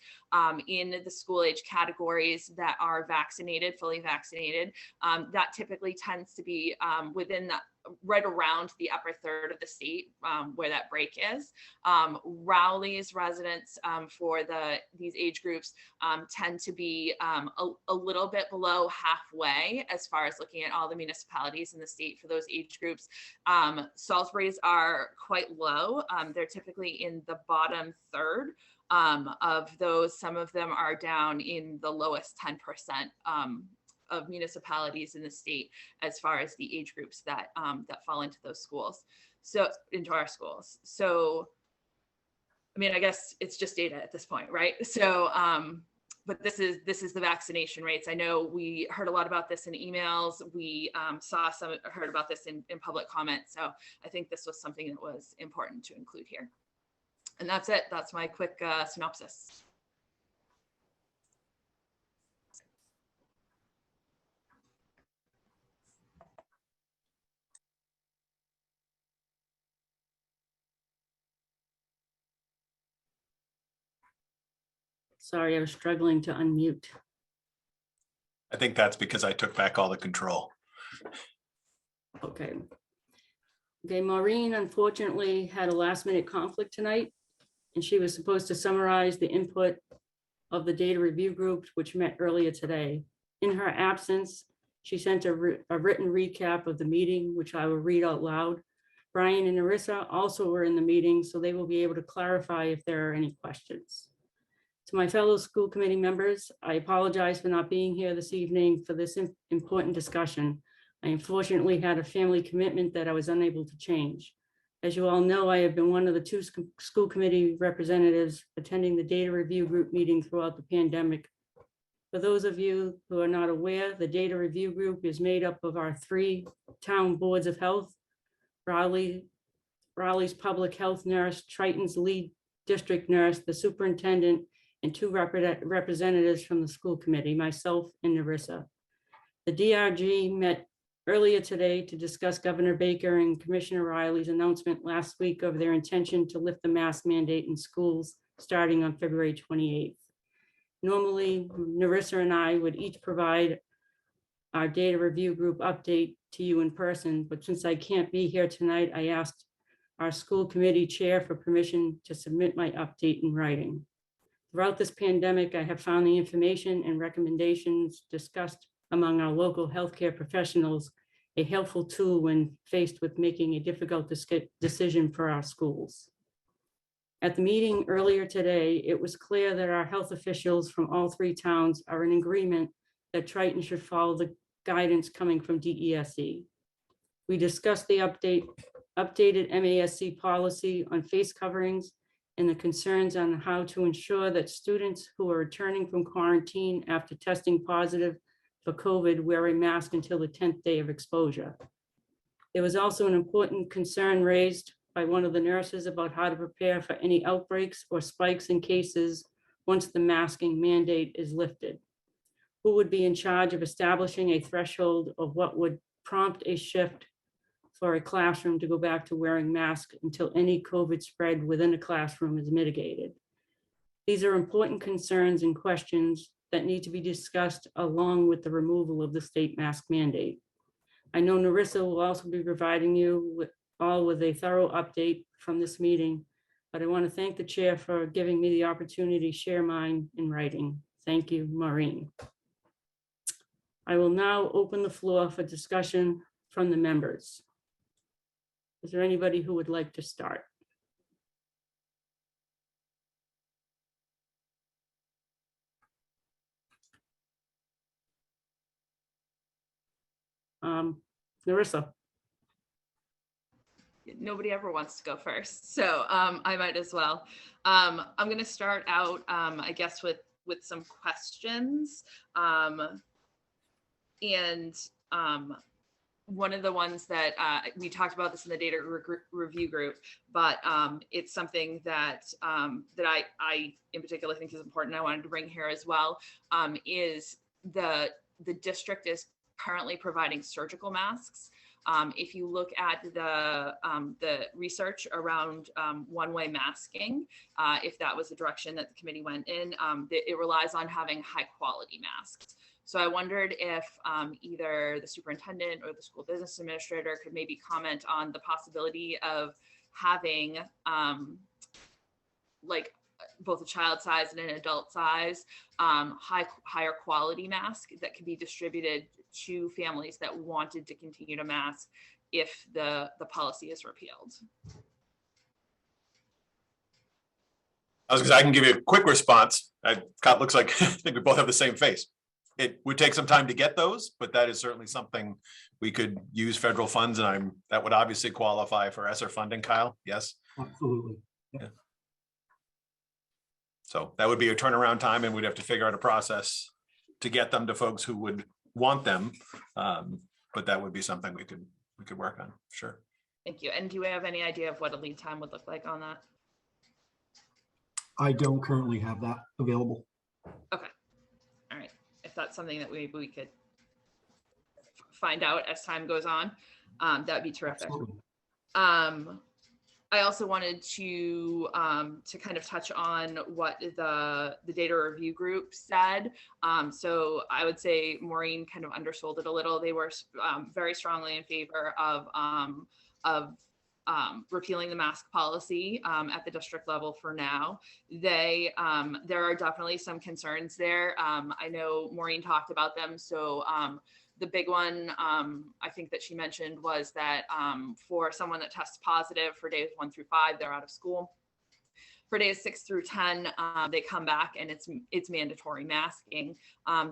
in the school age categories that are vaccinated, fully vaccinated, that typically tends to be within the right around the upper third of the state where that break is. Rowley's residents for these age groups tend to be a little bit below halfway as far as looking at all the municipalities in the state for those age groups. Salisbury's are quite low. They're typically in the bottom third of those. Some of them are down in the lowest 10% of municipalities in the state as far as the age groups that fall into those schools, so into our schools. So I mean, I guess it's just data at this point, right? So but this is the vaccination rates. I know we heard a lot about this in emails. We heard about this in public comment. So I think this was something that was important to include here. And that's it. That's my quick synopsis. Sorry, I was struggling to unmute. I think that's because I took back all the control. Okay. Okay, Maureen unfortunately had a last minute conflict tonight, and she was supposed to summarize the input of the data review group, which met earlier today. In her absence, she sent a written recap of the meeting, which I will read out loud. Brian and Narissa also were in the meeting, so they will be able to clarify if there are any questions. To my fellow school committee members, I apologize for not being here this evening for this important discussion. I unfortunately had a family commitment that I was unable to change. As you all know, I have been one of the 2 school committee representatives attending the data review group meeting throughout the pandemic. For those of you who are not aware, the data review group is made up of our 3 town boards of health, Raleigh's public health nurse, Triton's lead district nurse, the superintendent, and 2 representatives from the school committee, myself and Narissa. The DRG met earlier today to discuss Governor Baker and Commissioner Riley's announcement last week of their intention to lift the mask mandate in schools starting on February 28th. Normally, Narissa and I would each provide our data review group update to you in person, but since I can't be here tonight, I asked our school committee chair for permission to submit my update in writing. Throughout this pandemic, I have found the information and recommendations discussed among our local healthcare professionals a helpful tool when faced with making a difficult decision for our schools. At the meeting earlier today, it was clear that our health officials from all three towns are in agreement that Triton should follow the guidance coming from DESE. We discussed the updated MASC policy on face coverings and the concerns on how to ensure that students who are returning from quarantine after testing positive for COVID wear a mask until the 10th day of exposure. There was also an important concern raised by one of the nurses about how to prepare for any outbreaks or spikes in cases once the masking mandate is lifted. Who would be in charge of establishing a threshold of what would prompt a shift for a classroom to go back to wearing masks until any COVID spread within a classroom is mitigated? These are important concerns and questions that need to be discussed along with the removal of the state mask mandate. I know Narissa will also be providing you with a thorough update from this meeting, but I want to thank the chair for giving me the opportunity to share mine in writing. Thank you, Maureen. I will now open the floor for discussion from the members. Is there anybody who would like to start? Narissa. Nobody ever wants to go first, so I might as well. I'm going to start out, I guess, with some questions. One of the ones that we talked about this in the data review group, but it's something that that I in particular think is important. I wanted to bring here as well. Is the district is currently providing surgical masks. If you look at the research around one-way masking, if that was the direction that the committee went in, it relies on having high-quality masks. So I wondered if either the superintendent or the school business administrator could maybe comment on the possibility of having like both a child size and an adult size higher quality mask that could be distributed to families that wanted to continue to mask if the policy is repealed. I can give you a quick response. Scott looks like I think we both have the same face. It would take some time to get those, but that is certainly something we could use federal funds, and that would obviously qualify for ESSER funding, Kyle. Yes. Absolutely. Yeah. So that would be a turnaround time, and we'd have to figure out a process to get them to folks who would want them. But that would be something we could work on. Sure. Thank you. And do you have any idea of what a lead time would look like on that? I don't currently have that available. Okay. All right. If that's something that we could find out as time goes on, that would be terrific. Absolutely. I also wanted to kind of touch on what the data review group said. So I would say Maureen kind of undersold it a little. They were very strongly in favor of repealing the mask policy at the district level for now. There are definitely some concerns there. I know Maureen talked about them. So the big one I think that she mentioned was that for someone that tests positive for days 1 through 5, they're out of school. For days 6 through 10, they come back and it's mandatory masking.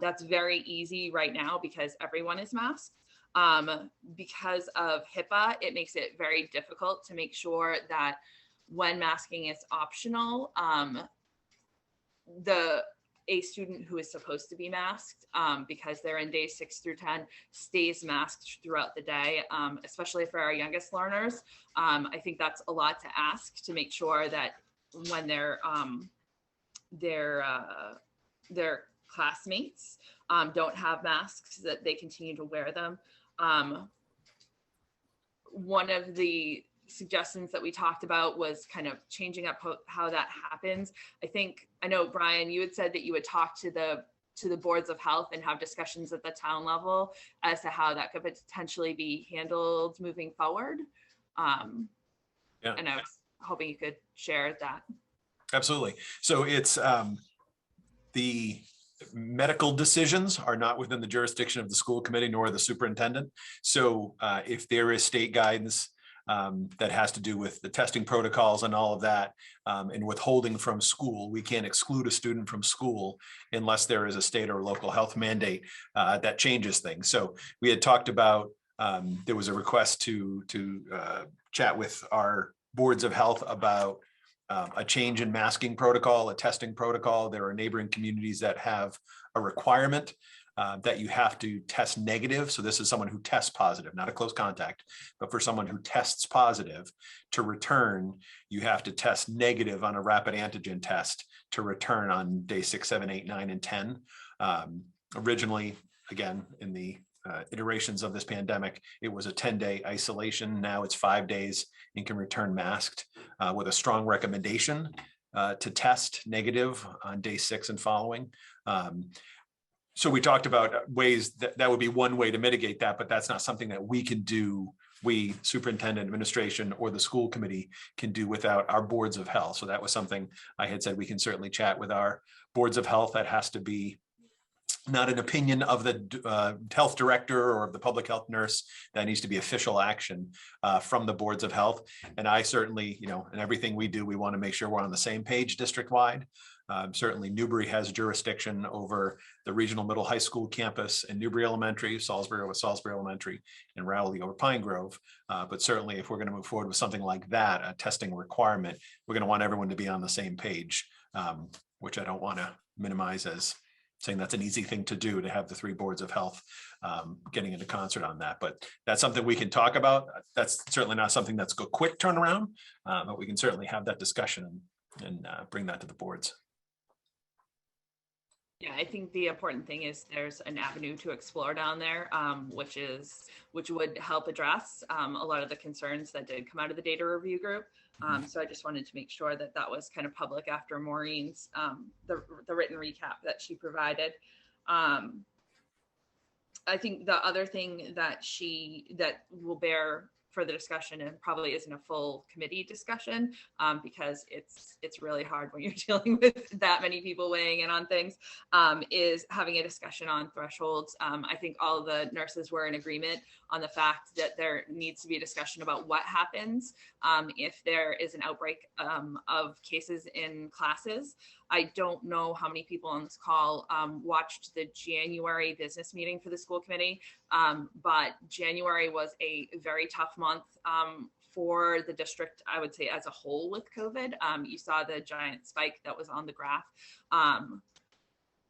That's very easy right now because everyone is masked. Because of HIPAA, it makes it very difficult to make sure that when masking is optional, a student who is supposed to be masked because they're in days 6 through 10 stays masked throughout the day, especially for our youngest learners. I think that's a lot to ask to make sure that when their classmates don't have masks, that they continue to wear them. One of the suggestions that we talked about was kind of changing up how that happens. I know, Brian, you had said that you would talk to the boards of health and have discussions at the town level as to how that could potentially be handled moving forward. Yeah. And I was hoping you could share that. Absolutely. So it's the medical decisions are not within the jurisdiction of the school committee nor the superintendent. So if there is state guidance that has to do with the testing protocols and all of that, and withholding from school, we can't exclude a student from school unless there is a state or local health mandate that changes things. So we had talked about, there was a request to chat with our boards of health about a change in masking protocol, a testing protocol. There are neighboring communities that have a requirement that you have to test negative. So this is someone who tests positive, not a close contact, but for someone who tests positive to return, you have to test negative on a rapid antigen test to return on day 6, 7, 8, 9, and 10. Originally, again, in the iterations of this pandemic, it was a 10-day isolation. Now it's 5 days and can return masked with a strong recommendation to test negative on day 6 and following. So we talked about ways that would be one way to mitigate that, but that's not something that we can do. We, superintendent, administration, or the school committee can do without our boards of health. So that was something I had said we can certainly chat with our boards of health. That has to be not an opinion of the health director or of the public health nurse. That needs to be official action from the boards of health. And I certainly, in everything we do, we want to make sure we're on the same page district-wide. Certainly Newbury has jurisdiction over the regional middle high school campus in Newbury Elementary, Salisbury over Salisbury Elementary, and Rowley over Pine Grove. But certainly if we're going to move forward with something like that, a testing requirement, we're going to want everyone to be on the same page, which I don't want to minimize as saying that's an easy thing to do, to have the 3 boards of health getting into concert on that. But that's something we can talk about. That's certainly not something that's a quick turnaround, but we can certainly have that discussion and bring that to the boards. Yeah, I think the important thing is there's an avenue to explore down there, which would help address a lot of the concerns that did come out of the data review group. So I just wanted to make sure that that was kind of public after Maureen's, the written recap that she provided. I think the other thing that will bear further discussion, and probably isn't a full committee discussion, because it's really hard when you're dealing with that many people weighing in on things, is having a discussion on thresholds. I think all the nurses were in agreement on the fact that there needs to be a discussion about what happens if there is an outbreak of cases in classes. I don't know how many people on this call watched the January business meeting for the school committee, but January was a very tough month for the district, I would say, as a whole with COVID. You saw the giant spike that was on the graph.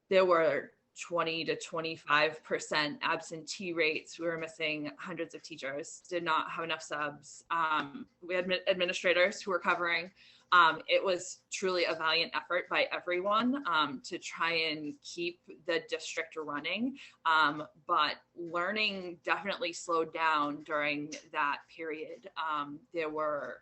There were 20 to 25% absentee rates. We were missing hundreds of teachers, did not have enough subs. We had administrators who were covering. It was truly a valiant effort by everyone to try and keep the district running. But learning definitely slowed down during that period. There were,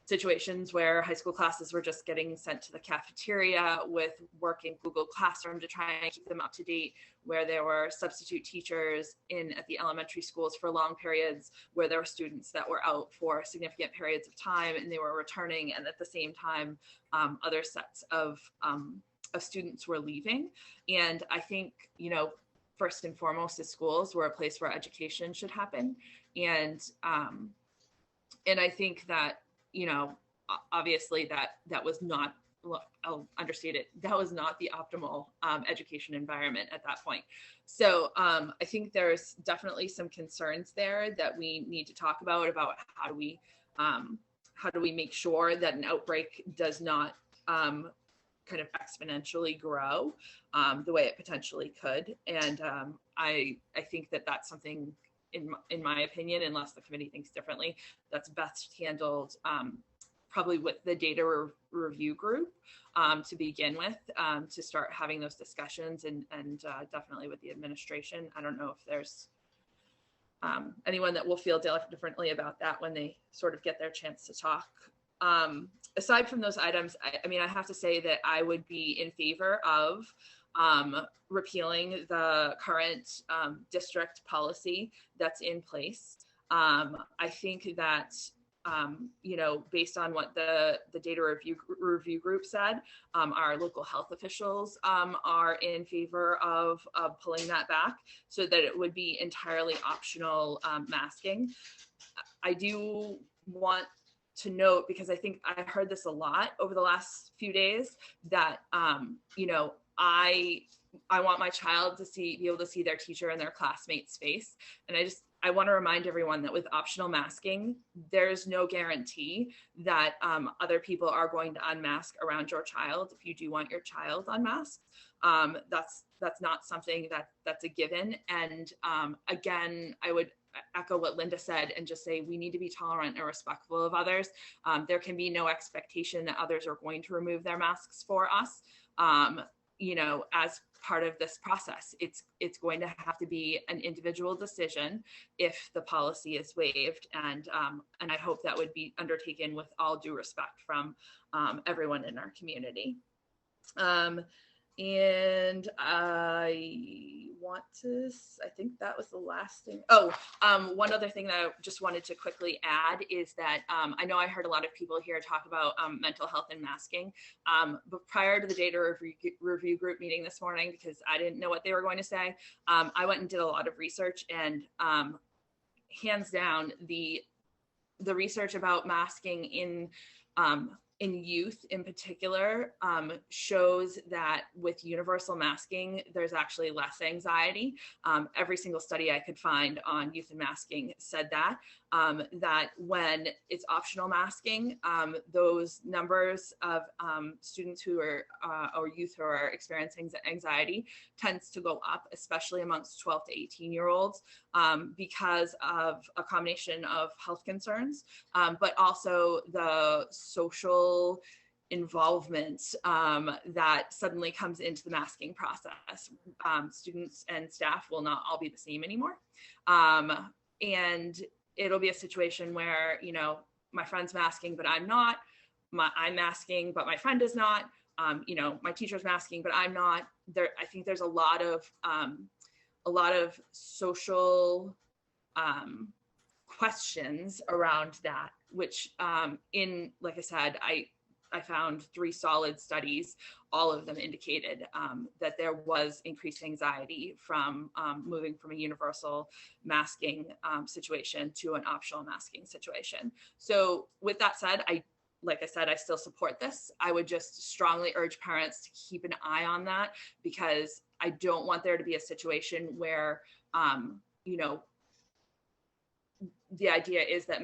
situations where high school classes were just getting sent to the cafeteria with work in Google Classroom to try and keep them up to date, where there were substitute teachers at the elementary schools for long periods, where there were students that were out for significant periods of time and they were returning, and at the same time, other sets of students were leaving. And I think, first and foremost, the schools were a place where education should happen. And I think that, obviously that was not, I'll understate it, that was not the optimal education environment at that point. So I think there's definitely some concerns there that we need to talk about how do we make sure that an outbreak does not kind of exponentially grow the way it potentially could. And I think that that's something, in my opinion, unless the committee thinks differently, that's best handled probably with the data review group to begin with, to start having those discussions, and definitely with the administration. I don't know if there's anyone that will feel differently about that when they sort of get their chance to talk. Aside from those items, I mean, I have to say that I would be in favor of repealing the current district policy that's in place. I think that, you know, based on what the data review group said, our local health officials are in favor of pulling that back so that it would be entirely optional masking. I do want to note, because I think I heard this a lot over the last few days, that, you know, I want my child to be able to see their teacher and their classmates' face. And I want to remind everyone that with optional masking, there's no guarantee that other people are going to unmask around your child if you do want your child unmasked. That's not something that's a given. And again, I would echo what Linda said and just say we need to be tolerant and respectful of others. There can be no expectation that others are going to remove their masks for us. You know, as part of this process, it's going to have to be an individual decision if the policy is waived, and I hope that would be undertaken with all due respect from everyone in our community. And I think that was the last thing. Oh, one other thing that I just wanted to quickly add is that I know I heard a lot of people here talk about mental health and masking, but prior to the data review group meeting this morning, because I didn't know what they were going to say, I went and did a lot of research, and hands down, the research about masking in youth in particular shows that with universal masking, there's actually less anxiety. Every single study I could find on youth and masking said that when it's optional masking, those numbers of students who are or youth who are experiencing anxiety tends to go up, especially amongst 12 to 18-year-olds, because of a combination of health concerns, but also the social involvement that suddenly comes into the masking process. Students and staff will not all be the same anymore. And it'll be a situation where, you know, my friend's masking, but I'm not. I'm masking, but my friend is not. You know, my teacher's masking, but I'm not. I think there's a lot of social questions around that, which like I said, I found 3 solid studies. All of them indicated that there was increased anxiety from moving from a universal masking situation to an optional masking situation. So with that said, like I said, I still support this. I would just strongly urge parents to keep an eye on that, because I don't want there to be a situation where, you know, the idea is that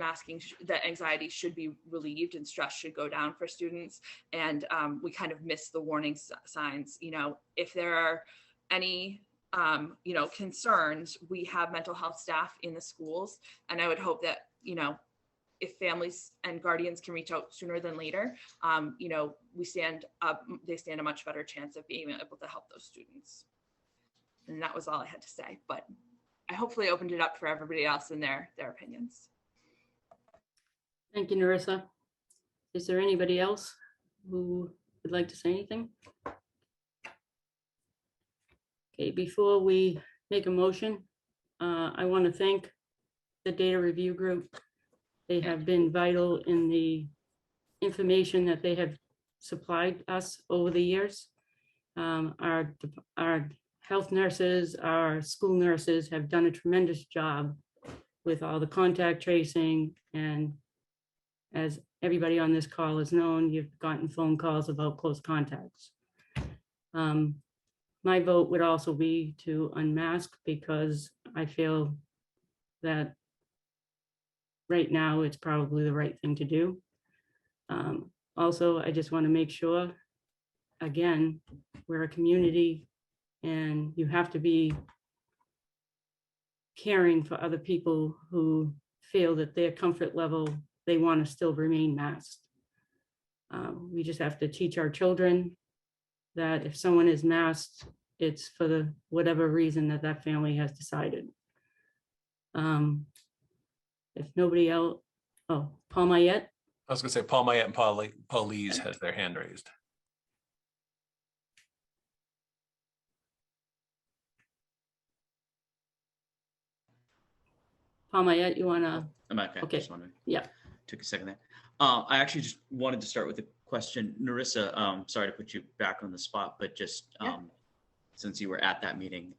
that anxiety should be relieved and stress should go down for students. And we kind of miss the warning signs. You know, if there are any, you know, concerns, we have mental health staff in the schools. And I would hope that, you know, if families and guardians can reach out sooner than later, you know, they stand a much better chance of being able to help those students. And that was all I had to say, but I hopefully opened it up for everybody else and their opinions. Thank you, Narissa. Is there anybody else who would like to say anything? Okay, before we make a motion, I want to thank the data review group. They have been vital in the information that they have supplied us over the years. Our health nurses, our school nurses have done a tremendous job with all the contact tracing. And as everybody on this call has known, you've gotten phone calls about close contacts. My vote would also be to unmask, because I feel that right now it's probably the right thing to do. Also, I just want to make sure, again, we're a community and you have to be caring for other people who feel that their comfort level, they want to still remain masked. We just have to teach our children that if someone is masked, it's for whatever reason that family has decided. If nobody else, oh, Paul Mayette. I was gonna say Paul Mayette and Paul Lees has their hand raised. Paul Mayette, you wanna? I'm okay. Okay. Just wondering. Yeah. Took a second there. I actually just wanted to start with a question. Narissa, sorry to put you back on the spot, but just since you were at that meeting,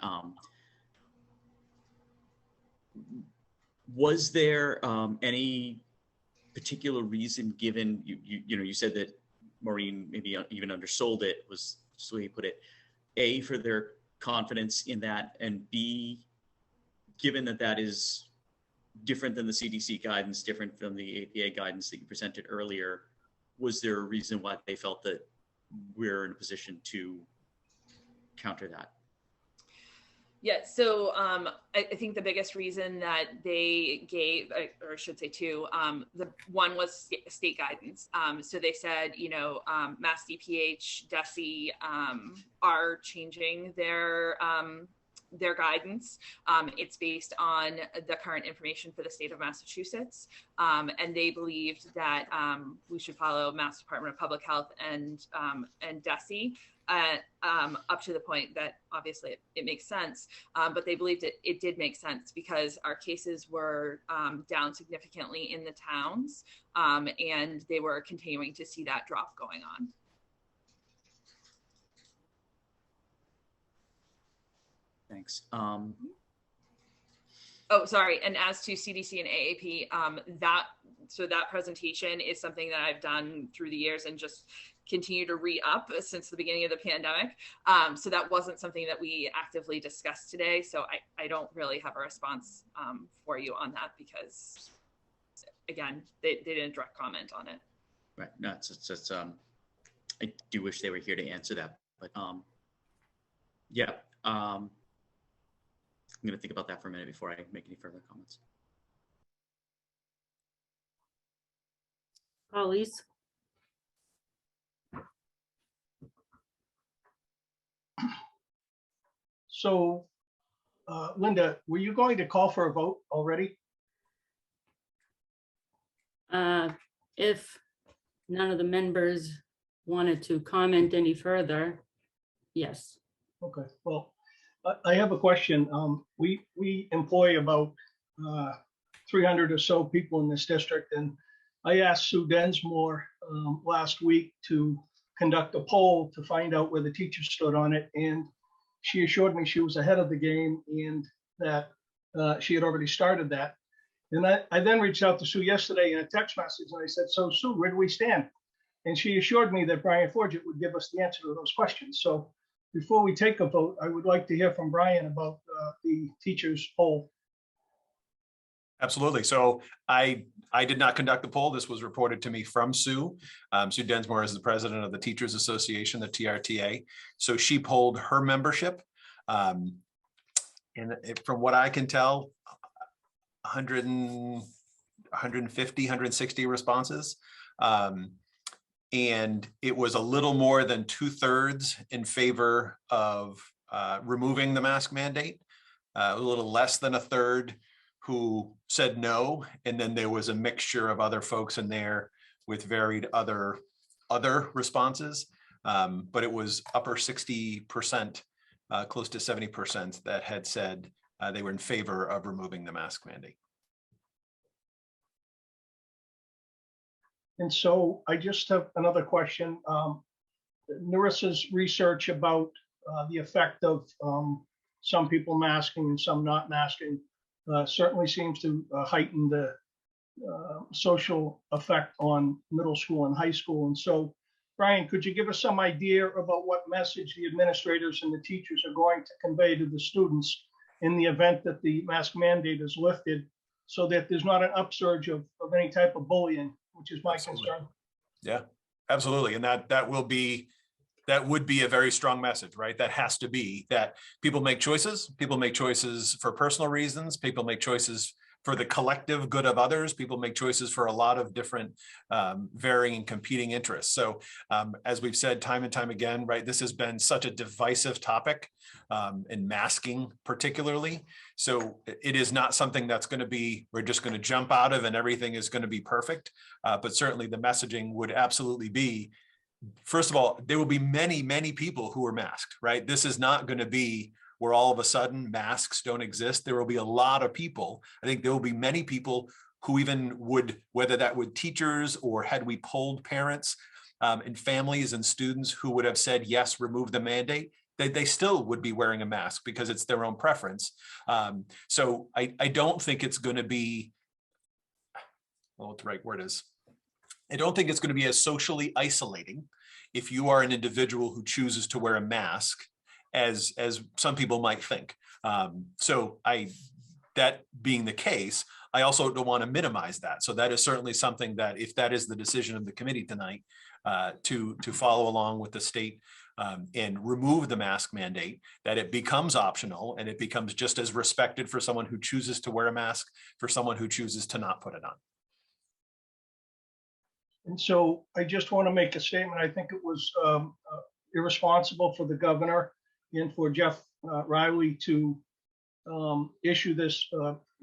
was there any particular reason given, you said that Maureen maybe even undersold it, was just the way you put it, A, for their confidence in that, and B, given that that is different than the CDC guidance, different from the APA guidance that you presented earlier, was there a reason why they felt that we're in a position to counter that? Yeah, so I think the biggest reason that they gave, or I should say two, the one was state guidance. So they said, Mass DPH, DESE are changing their guidance. It's based on the current information for the state of Massachusetts. And they believed that we should follow Mass Department of Public Health and DESE. Up to the point that obviously it makes sense, but they believed it did make sense because our cases were down significantly in the towns, and they were continuing to see that drop going on. Thanks. Oh, sorry. And as to CDC and AAP, that presentation is something that I've done through the years and just continue to re-up since the beginning of the pandemic. So that wasn't something that we actively discussed today. So I don't really have a response for you on that because, again, they didn't direct comment on it. Right. No, it's I do wish they were here to answer that, but yeah. I'm going to think about that for a minute before I make any further comments. Elise? So, Linda, were you going to call for a vote already? If none of the members wanted to comment any further, yes. Okay, well, I have a question. We employ about 300 or so people in this district, and I asked Sue Densmore last week to conduct a poll to find out where the teachers stood on it, and she assured me she was ahead of the game and that she had already started that. And I then reached out to Sue yesterday in a text message, and I said, so Sue, where do we stand? And she assured me that Brian Forget would give us the answer to those questions. So before we take a vote, I would like to hear from Brian about the teachers poll. Absolutely. So I did not conduct the poll. This was reported to me from Sue. Sue Densmore is the president of the Teachers Association, the TRTA. So she polled her membership. And from what I can tell, 150, 160 responses. And it was a little more than 2/3 in favor of removing the mask mandate, a little less than 1/3 who said no. And then there was a mixture of other folks in there with varied other responses. But it was upper 60%, close to 70% that had said they were in favor of removing the mask mandate. And so I just have another question. Narissa's research about the effect of some people masking and some not masking certainly seems to heighten the social effect on middle school and high school. And so, Brian, could you give us some idea about what message the administrators and the teachers are going to convey to the students in the event that the mask mandate is lifted, so that there's not an upsurge of any type of bullying, which is my concern? Yeah, absolutely. And that would be a very strong message, right? That has to be that people make choices. People make choices for personal reasons. People make choices for the collective good of others. People make choices for a lot of different varying and competing interests. So as we've said time and time again, right, this has been such a divisive topic, and masking particularly. So it is not something that's going to be, we're just going to jump out of and everything is going to be perfect. But certainly the messaging would absolutely be, first of all, there will be many, many people who are masked, right? This is not going to be where all of a sudden masks don't exist. There will be a lot of people. I think there will be many people who even would, whether that would teachers or had we polled parents and families and students who would have said, yes, remove the mandate, they still would be wearing a mask because it's their own preference. So I don't think it's going to be, well, what the right word is. I don't think it's going to be as socially isolating if you are an individual who chooses to wear a mask as some people might think. So that being the case, I also don't want to minimize that. So that is certainly something that, if that is the decision of the committee tonight, to follow along with the state and remove the mask mandate, that it becomes optional and it becomes just as respected for someone who chooses to wear a mask, for someone who chooses to not put it on. And so I just want to make a statement. I think it was irresponsible for the governor and for Jeff Riley to issue this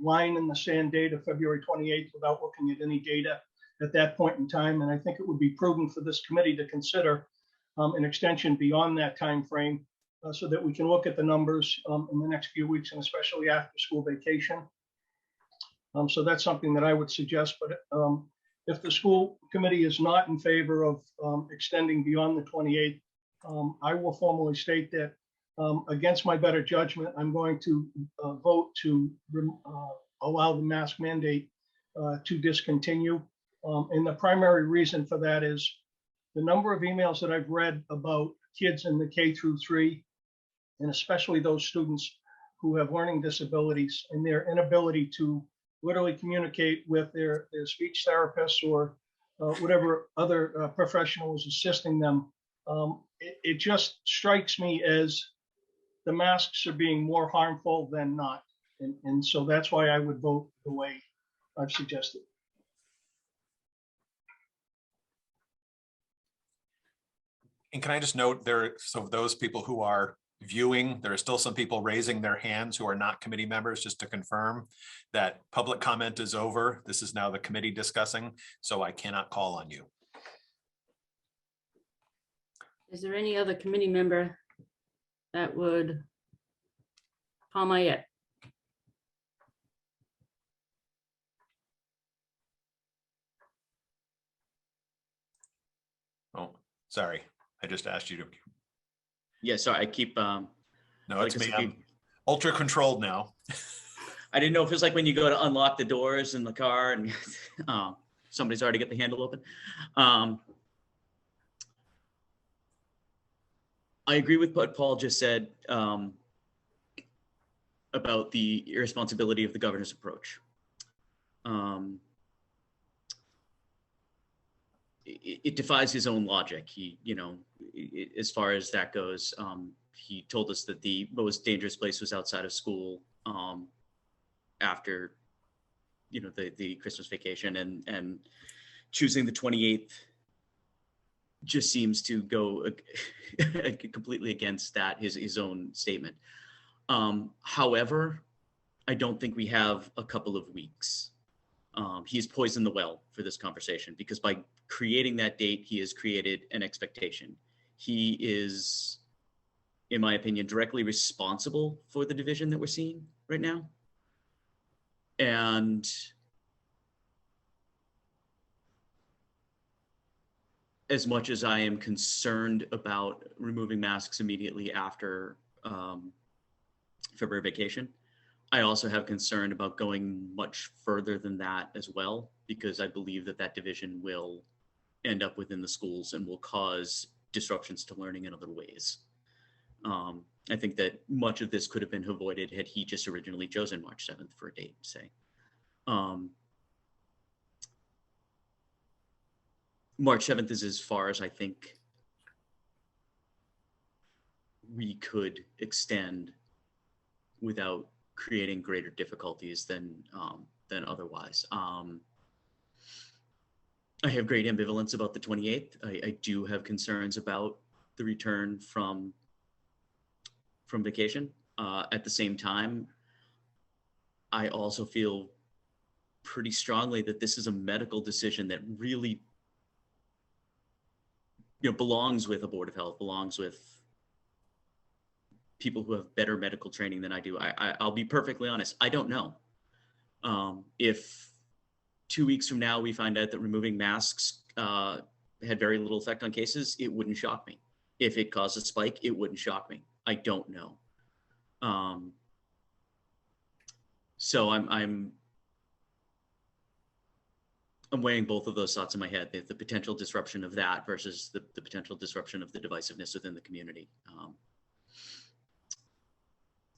line in the sand date of February 28th without looking at any data at that point in time. And I think it would be prudent for this committee to consider an extension beyond that time frame so that we can look at the numbers in the next few weeks, and especially after school vacation. So that's something that I would suggest. But if the school committee is not in favor of extending beyond the 28th, I will formally state that against my better judgment, I'm going to vote to allow the mask mandate to discontinue. And the primary reason for that is the number of emails that I've read about kids in the K through 3, and especially those students who have learning disabilities and their inability to literally communicate with their speech therapists or whatever other professional is assisting them. It just strikes me as the masks are being more harmful than not. And so that's why I would vote the way I've suggested. And can I just note there, so those people who are viewing, there are still some people raising their hands who are not committee members, just to confirm that public comment is over. This is now the committee discussing, so I cannot call on you. Is there any other committee member that would call my it? Oh, sorry. I just asked you to. Yeah, sorry, I keep. No, it's me. I'm ultra controlled now. I didn't know if it's like when you go to unlock the doors in the car and somebody's already got the handle open. I agree with what Paul just said about the irresponsibility of the governor's approach. It defies his own logic. He, as far as that goes, he told us that the most dangerous place was outside of school after, the Christmas vacation, and choosing the 28th just seems to go completely against that, his own statement. However, I don't think we have a couple of weeks. He's poisoned the well for this conversation, because by creating that date, he has created an expectation. He is, in my opinion, directly responsible for the division that we're seeing right now. And as much as I am concerned about removing masks immediately after February vacation, I also have concern about going much further than that as well, because I believe that division will end up within the schools and will cause disruptions to learning in other ways. I think that much of this could have been avoided had he just originally chosen March 7th for a date, say. March 7th is as far as I think we could extend without creating greater difficulties than otherwise. I have great ambivalence about the 28th. I do have concerns about the return from vacation. At the same time, I also feel pretty strongly that this is a medical decision that really, belongs with a board of health, belongs with people who have better medical training than I do. I'll be perfectly honest. I don't know. If 2 weeks from now we find out that removing masks had very little effect on cases, it wouldn't shock me. If it caused a spike, it wouldn't shock me. I don't know. So I'm weighing both of those thoughts in my head, the potential disruption of that versus the potential disruption of the divisiveness within the community.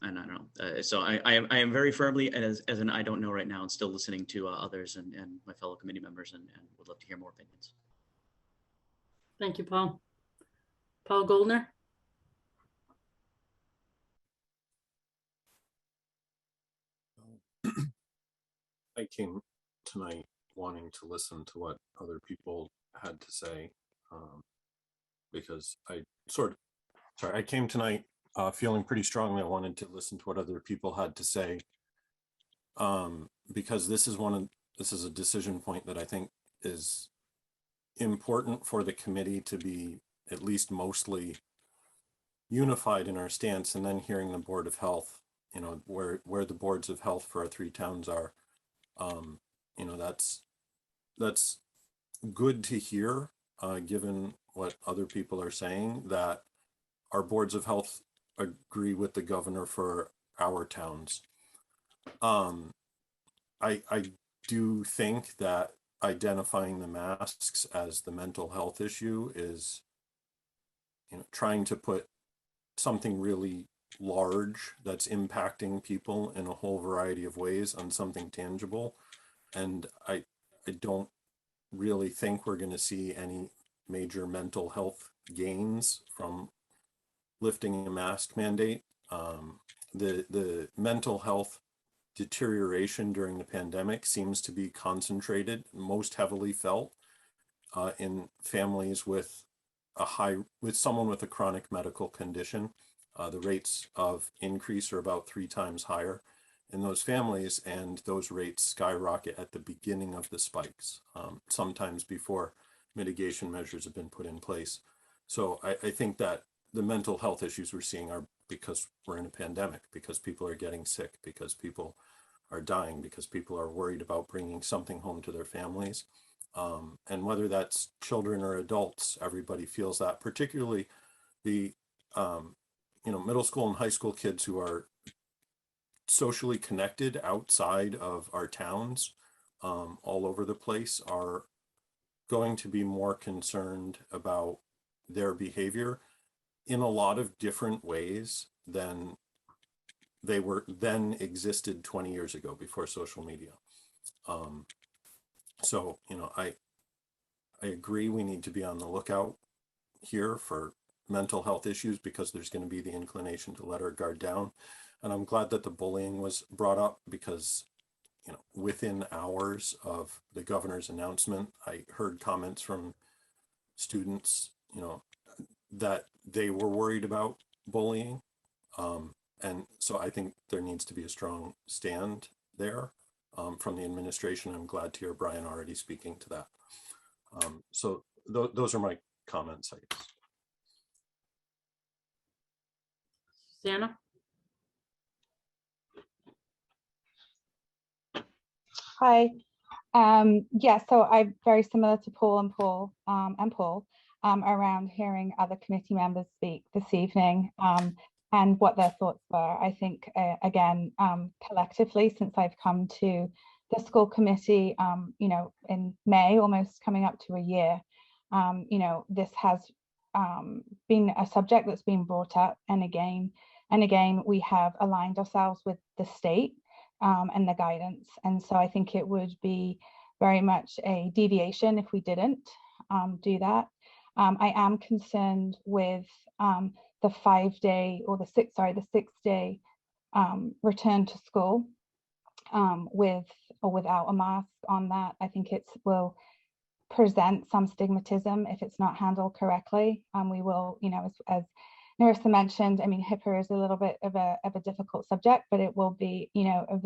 And I don't know. So I am very firmly as an I don't know right now, and still listening to others and my fellow committee members, and would love to hear more opinions. Thank you, Paul. Paul Goldner. I came tonight wanting to listen to what other people had to say, because I came tonight feeling pretty strongly. I wanted to listen to what other people had to say, because this is a decision point that I think is important for the committee to be at least mostly unified in our stance. And then hearing the Board of Health, where the boards of health for our 3 towns are, that's good to hear, given what other people are saying, that our boards of health agree with the governor for our towns. I do think that identifying the masks as the mental health issue is, trying to put something really large that's impacting people in a whole variety of ways on something tangible. And I don't really think we're going to see any major mental health gains from lifting a mask mandate. The mental health deterioration during the pandemic seems to be concentrated, most heavily felt in families with someone with a chronic medical condition. The rates of increase are about 3 times higher in those families, and those rates skyrocket at the beginning of the spikes, sometimes before mitigation measures have been put in place. So I think that the mental health issues we're seeing are because we're in a pandemic, because people are getting sick, because people are dying, because people are worried about bringing something home to their families. And whether that's children or adults, everybody feels that, particularly the middle school and high school kids who are socially connected outside of our towns, all over the place, are going to be more concerned about their behavior in a lot of different ways than they then existed 20 years ago before social media. So, I agree we need to be on the lookout here for mental health issues, because there's going to be the inclination to let our guard down. And I'm glad that the bullying was brought up, because, within hours of the governor's announcement, I heard comments from students, that they were worried about bullying. And so I think there needs to be a strong stand there from the administration. I'm glad to hear Brian already speaking to that. So those are my comments, I guess. Susanna? Hi. Yeah, so I'm very similar to Paul around hearing other committee members speak this evening, and what their thoughts were. I think, again, collectively, since I've come to the school committee, in May, almost coming up to a year, this has been a subject that's been brought up, and again we have aligned ourselves with the state and the guidance. And so I think it would be very much a deviation if we didn't do that. I am concerned with the 6-day return to school with or without a mask on that. I think it will present some stigmatism if it's not handled correctly. We will, as Narissa mentioned, I mean, HIPAA is a little bit of a difficult subject, but it will be, a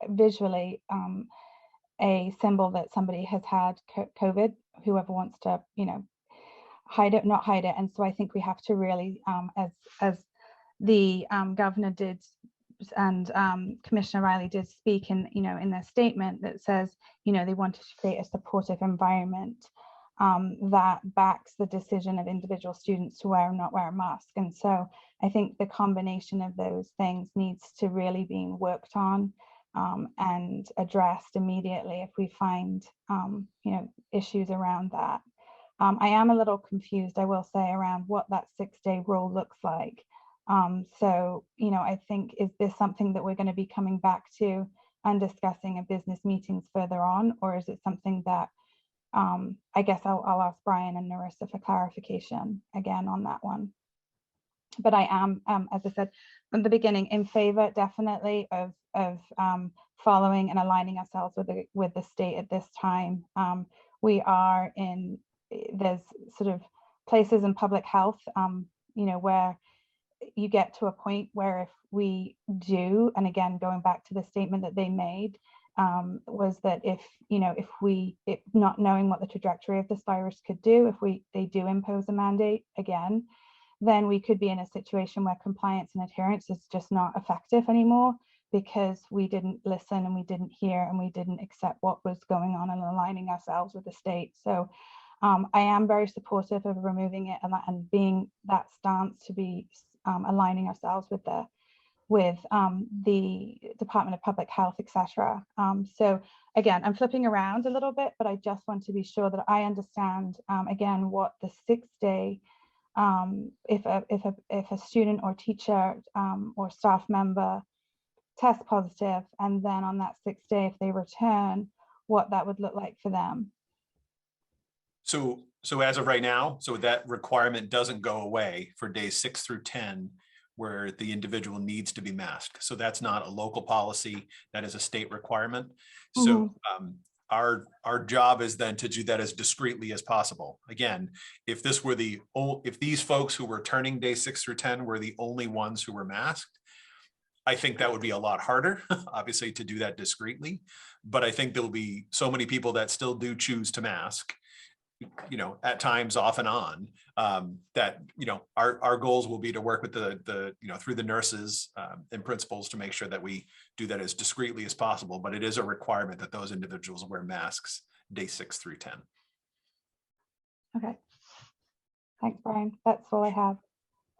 visually a symbol that somebody has had COVID, whoever wants to, hide it, not hide it. And so I think we have to really, as the governor did and Commissioner Riley did speak in, in their statement that says, they wanted to create a supportive environment that backs the decision of individual students to wear or not wear a mask. And so I think the combination of those things needs to really be worked on and addressed immediately if we find, issues around that. I am a little confused, I will say, around what that 6-day rule looks like. So, I think, is this something that we're going to be coming back to and discussing in business meetings further on, or is it something that I guess I'll ask Brian and Narissa for clarification again on that one. But I am, as I said from the beginning, in favor definitely of following and aligning ourselves with the state at this time. We are in, there's sort of places in public health, where you get to a point where if we do, and again, going back to the statement that they made, was that if not knowing what the trajectory of this virus could do, if they do impose a mandate again, then we could be in a situation where compliance and adherence is just not effective anymore because we didn't listen and we didn't hear and we didn't accept what was going on and aligning ourselves with the state. So I am very supportive of removing it and being that stance to be aligning ourselves with the Department of Public Health, etc. So again, I'm flipping around a little bit, but I just want to be sure that I understand again what the 6-day, if a student or teacher or staff member test positive, and then on that 6th day, if they return, what that would look like for them. So as of right now, so that requirement doesn't go away for days 6 through 10, where the individual needs to be masked. So that's not a local policy, that is a state requirement. So our job is then to do that as discreetly as possible. Again, if these folks who were turning day 6 through 10 were the only ones who were masked, I think that would be a lot harder, obviously, to do that discreetly. But I think there'll be so many people that still do choose to mask, at times off and on, that, our goals will be to work with the through the nurses and principals to make sure that we do that as discreetly as possible. But it is a requirement that those individuals wear masks day 6 through 10. Okay. Thanks, Brian. That's all I have.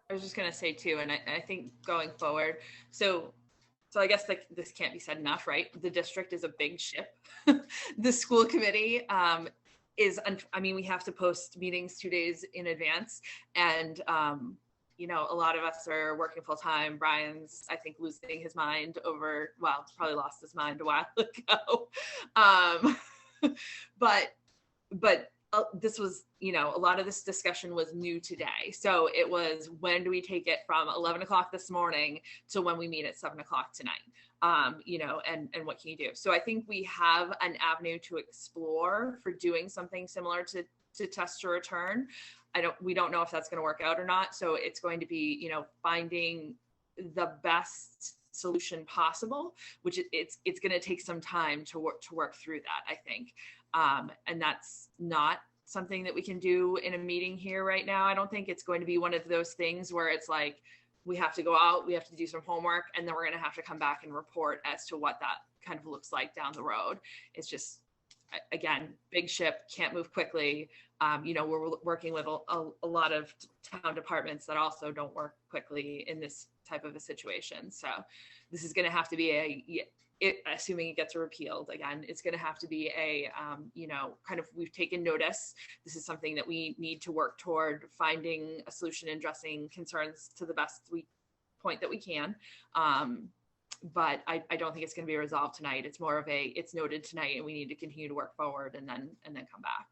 I was just going to say too, and I think going forward, so I guess this can't be said enough, right? The district is a big ship. The school committee we have to post meetings 2 days in advance. And, a lot of us are working full time. Brian's, I think, losing his mind probably lost his mind a while ago. But this was, a lot of this discussion was new today. So it was, when do we take it from 11 o'clock this morning to when we meet at 7 o'clock tonight? And what can you do? So I think we have an avenue to explore for doing something similar to test to return. We don't know if that's going to work out or not. So it's going to be, finding the best solution possible, which it's going to take some time to work through that, I think. And that's not something that we can do in a meeting here right now. I don't think it's going to be one of those things where it's like, we have to go out, we have to do some homework, and then we're going to have to come back and report as to what that kind of looks like down the road. It's just, again, big ship, can't move quickly. We're working with a lot of town departments that also don't work quickly in this type of a situation. So this is going to have to be assuming it gets repealed again, it's going to have to be we've taken notice. This is something that we need to work toward finding a solution and addressing concerns to the best point that we can. But I don't think it's going to be resolved tonight. It's more of it's noted tonight and we need to continue to work forward and then come back.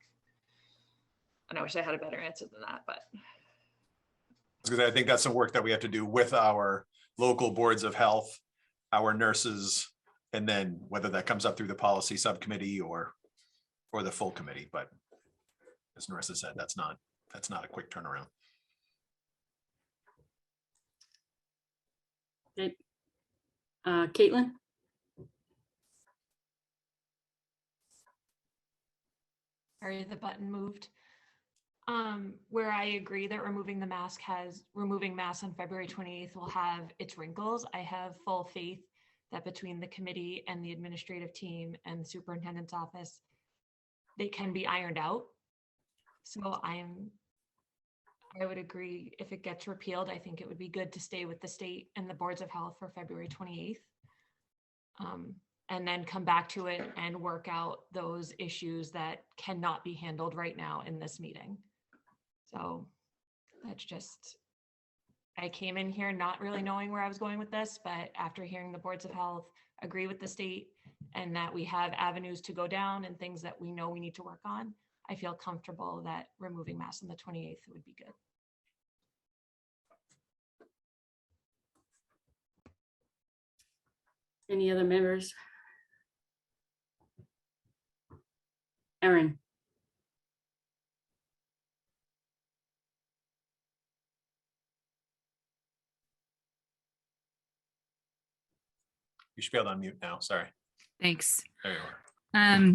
And I wish I had a better answer than that, but. Because I think that's some work that we have to do with our local boards of health, our nurses, and then whether that comes up through the policy subcommittee or the full committee. But as Marissa said, that's not a quick turnaround. Okay. Caitlin? Sorry, the button moved. Where I agree that removing masks on February 28th will have its wrinkles. I have full faith that between the committee and the administrative team and the superintendent's office, they can be ironed out. So I would agree if it gets repealed, I think it would be good to stay with the state and the boards of health for February 28th. And then come back to it and work out those issues that cannot be handled right now in this meeting. So that's just, I came in here not really knowing where I was going with this, but after hearing the boards of health agree with the state and that we have avenues to go down and things that we know we need to work on, I feel comfortable that removing masks on the 28th would be good. Any other members? Erin? You should be able to unmute now. Sorry. Thanks. There you are.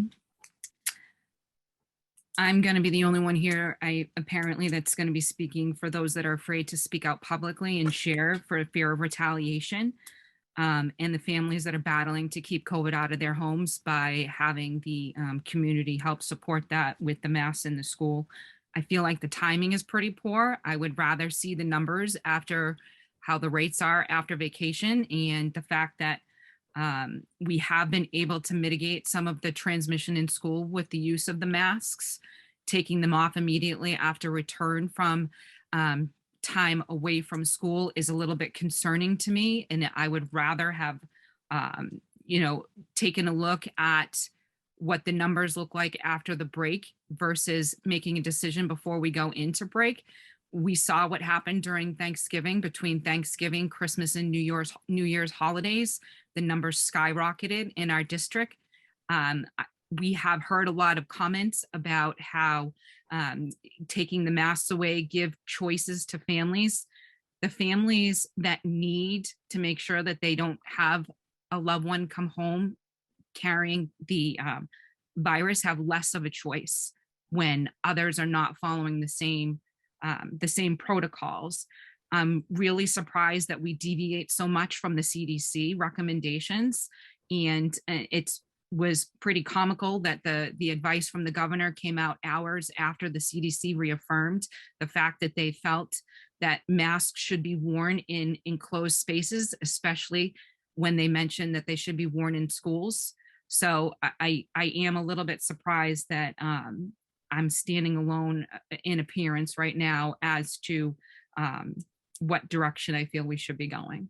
I'm going to be the only one here, apparently, that's going to be speaking for those that are afraid to speak out publicly and share for fear of retaliation, and the families that are battling to keep COVID out of their homes by having the community help support that with the masks in the school. I feel like the timing is pretty poor. I would rather see the numbers after how the rates are after vacation, and the fact that we have been able to mitigate some of the transmission in school with the use of the masks, taking them off immediately after return from time away from school is a little bit concerning to me. And I would rather have, taken a look at what the numbers look like after the break versus making a decision before we go into break. We saw what happened during Thanksgiving, between Thanksgiving, Christmas, and New Year's holidays. The numbers skyrocketed in our district. We have heard a lot of comments about how taking the masks away give choices to families. The families that need to make sure that they don't have a loved one come home carrying the virus have less of a choice when others are not following the same protocols. I'm really surprised that we deviate so much from the CDC recommendations, and it was pretty comical that the advice from the governor came out hours after the CDC reaffirmed the fact that they felt that masks should be worn in enclosed spaces, especially when they mentioned that they should be worn in schools. So I am a little bit surprised that I'm standing alone in appearance right now as to what direction I feel we should be going.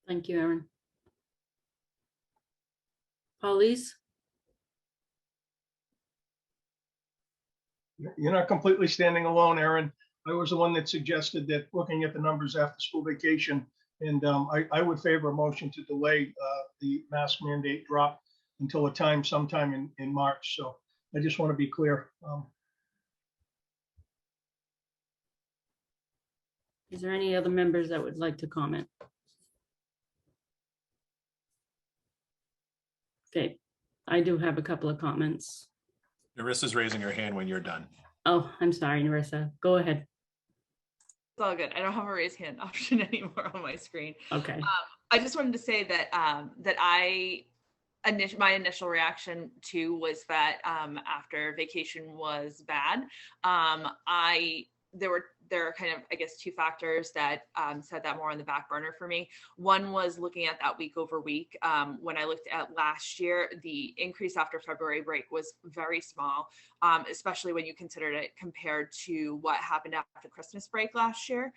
Thank you, Erin. Paulise? You're not completely standing alone, Erin. I was the one that suggested that looking at the numbers after school vacation, and I would favor a motion to delay the mask mandate drop until a time sometime in March. So I just want to be clear. Is there any other members that would like to comment? Okay, I do have a couple of comments. Narissa's raising her hand when you're done. Oh, I'm sorry, Narissa. Go ahead. It's all good. I don't have a raise hand option anymore on my screen. Okay. I just wanted to say that my initial reaction too was that after vacation was bad, there are kind of, I guess, two factors that set that more on the back burner for me. One was looking at that week over week. When I looked at last year, the increase after February break was very small, especially when you considered it compared to what happened after Christmas break last year,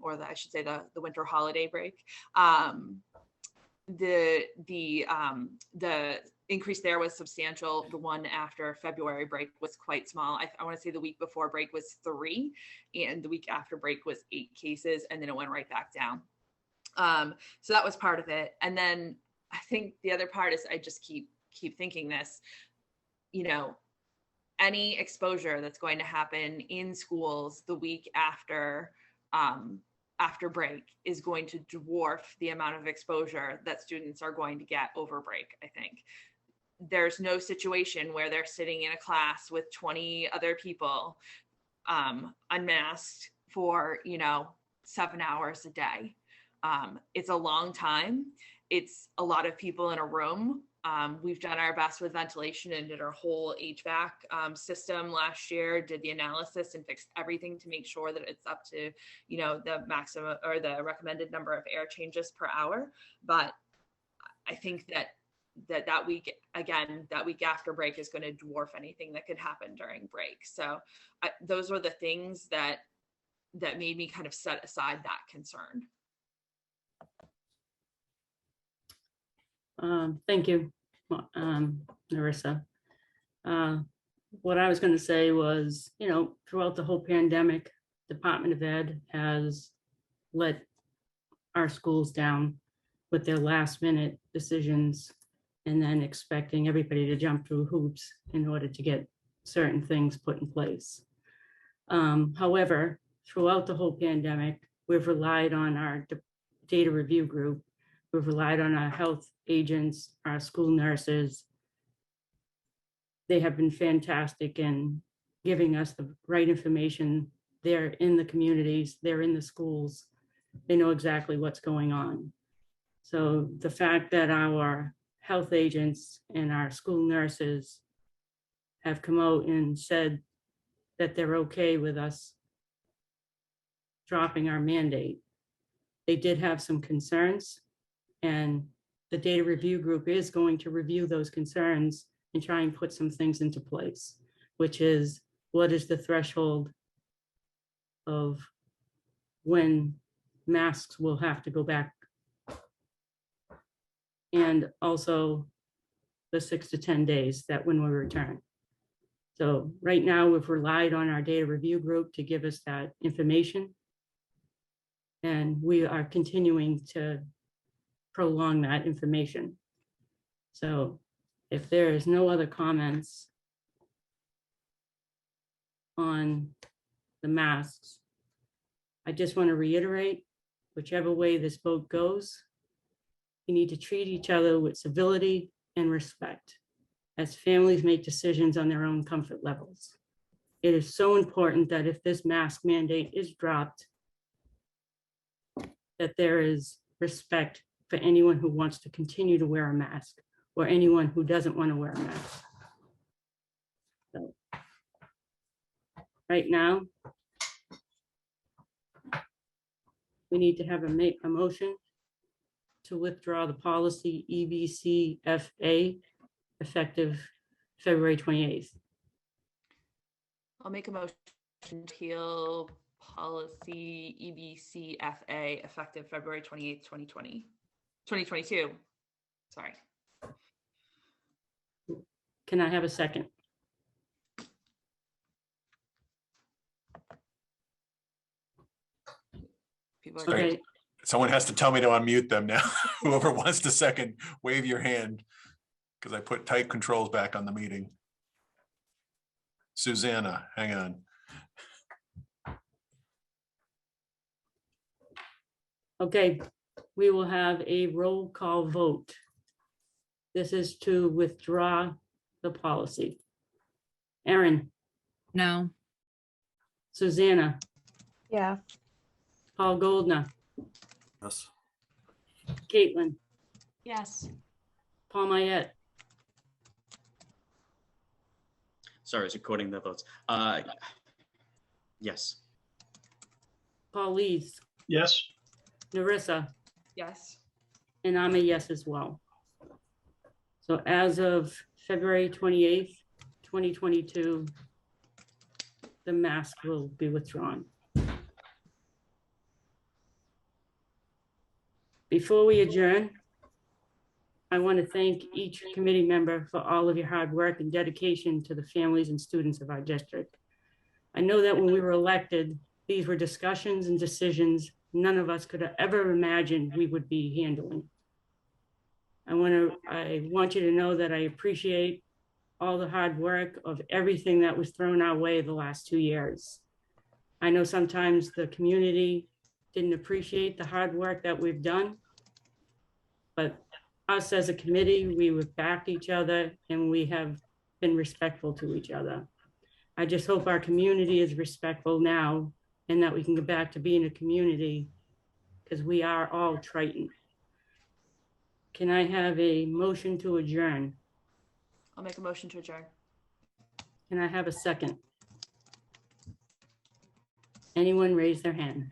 or I should say the winter holiday break. The increase there was substantial. The one after February break was quite small. I want to say the week before break was 3, and the week after break was 8 cases, and then it went right back down. So that was part of it. And then I think the other part is I just keep thinking this, you know, any exposure that's going to happen in schools the week after break is going to dwarf the amount of exposure that students are going to get over break. I think there's no situation where they're sitting in a class with 20 other people unmasked for, you know, 7 hours a day. It's a long time. It's a lot of people in a room. We've done our best with ventilation and did our whole HVAC system last year, did the analysis and fixed everything to make sure that it's up to, you know, the maximum or the recommended number of air changes per hour. But I think that week, again, that week after break is going to dwarf anything that could happen during break. So those were the things that made me kind of set aside that concern. Thank you, Narissa. What I was going to say was, you know, throughout the whole pandemic, Department of Ed has let our schools down with their last minute decisions and then expecting everybody to jump through hoops in order to get certain things put in place. However, throughout the whole pandemic, we've relied on our data review group. We've relied on our health agents, our school nurses. They have been fantastic in giving us the right information. They're in the communities, they're in the schools. They know exactly what's going on. So the fact that our health agents and our school nurses have come out and said that they're okay with us dropping our mandate. They did have some concerns, and the data review group is going to review those concerns and try and put some things into place, which is what is the threshold of when masks will have to go back, and also the 6 to 10 days that when we return. So right now we've relied on our data review group to give us that information, and we are continuing to prolong that information. So if there is no other comments on the masks, I just want to reiterate, whichever way this vote goes, you need to treat each other with civility and respect as families make decisions on their own comfort levels. It is so important that if this mask mandate is dropped, that there is respect for anyone who wants to continue to wear a mask or anyone who doesn't want to wear a mask. So, right now, we need to have a motion to withdraw the policy EBCFA effective February 28th. I'll make a motion to repeal policy EBCFA effective February 28th, 2022. Sorry. Can I have a second? People are Sorry. great. Someone has to tell me to unmute them now. Whoever wants to second, wave your hand, because I put tight controls back on the meeting. Susanna, hang on. Okay, we will have a roll call vote. This is to withdraw the policy. Erin? No. Susanna? Yeah. Paul Goldner? Yes. Caitlin? Yes. Paul Mayette? Sorry, I was recording the votes. Yes. Paul Lees? Yes. Narissa? Yes. And I'm a yes as well. So as of February 28th, 2022, the mask will be withdrawn. Before we adjourn, I want to thank each committee member for all of your hard work and dedication to the families and students of our district. I know that when we were elected, these were discussions and decisions none of us could have ever imagined we would be handling. I want you to know that I appreciate all the hard work of everything that was thrown our way the last 2 years. I know sometimes the community didn't appreciate the hard work that we've done, but us as a committee, we have backed each other and we have been respectful to each other. I just hope our community is respectful now and that we can get back to being a community because we are all Triton. Can I have a motion to adjourn? I'll make a motion to adjourn. Can I have a second? Anyone raise their hand?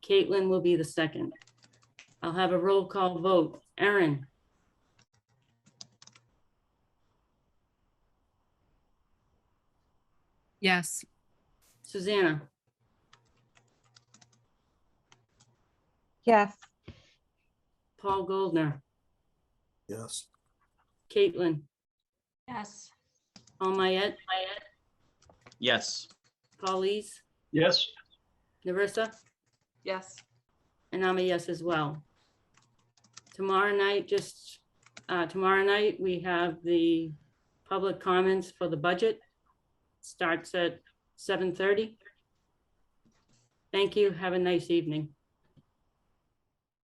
Caitlin will be the second. I'll have a roll call vote. Erin, Yes. Susanna, Yes. Paul Goldner, Yes. Caitlin, Yes. Paul Mayette, Yes. Paulise, Yes. Narissa, Yes. and I'm a yes as well. Tomorrow night, we have the public comments for the budget. Starts at 7:30. Thank you. Have a nice evening.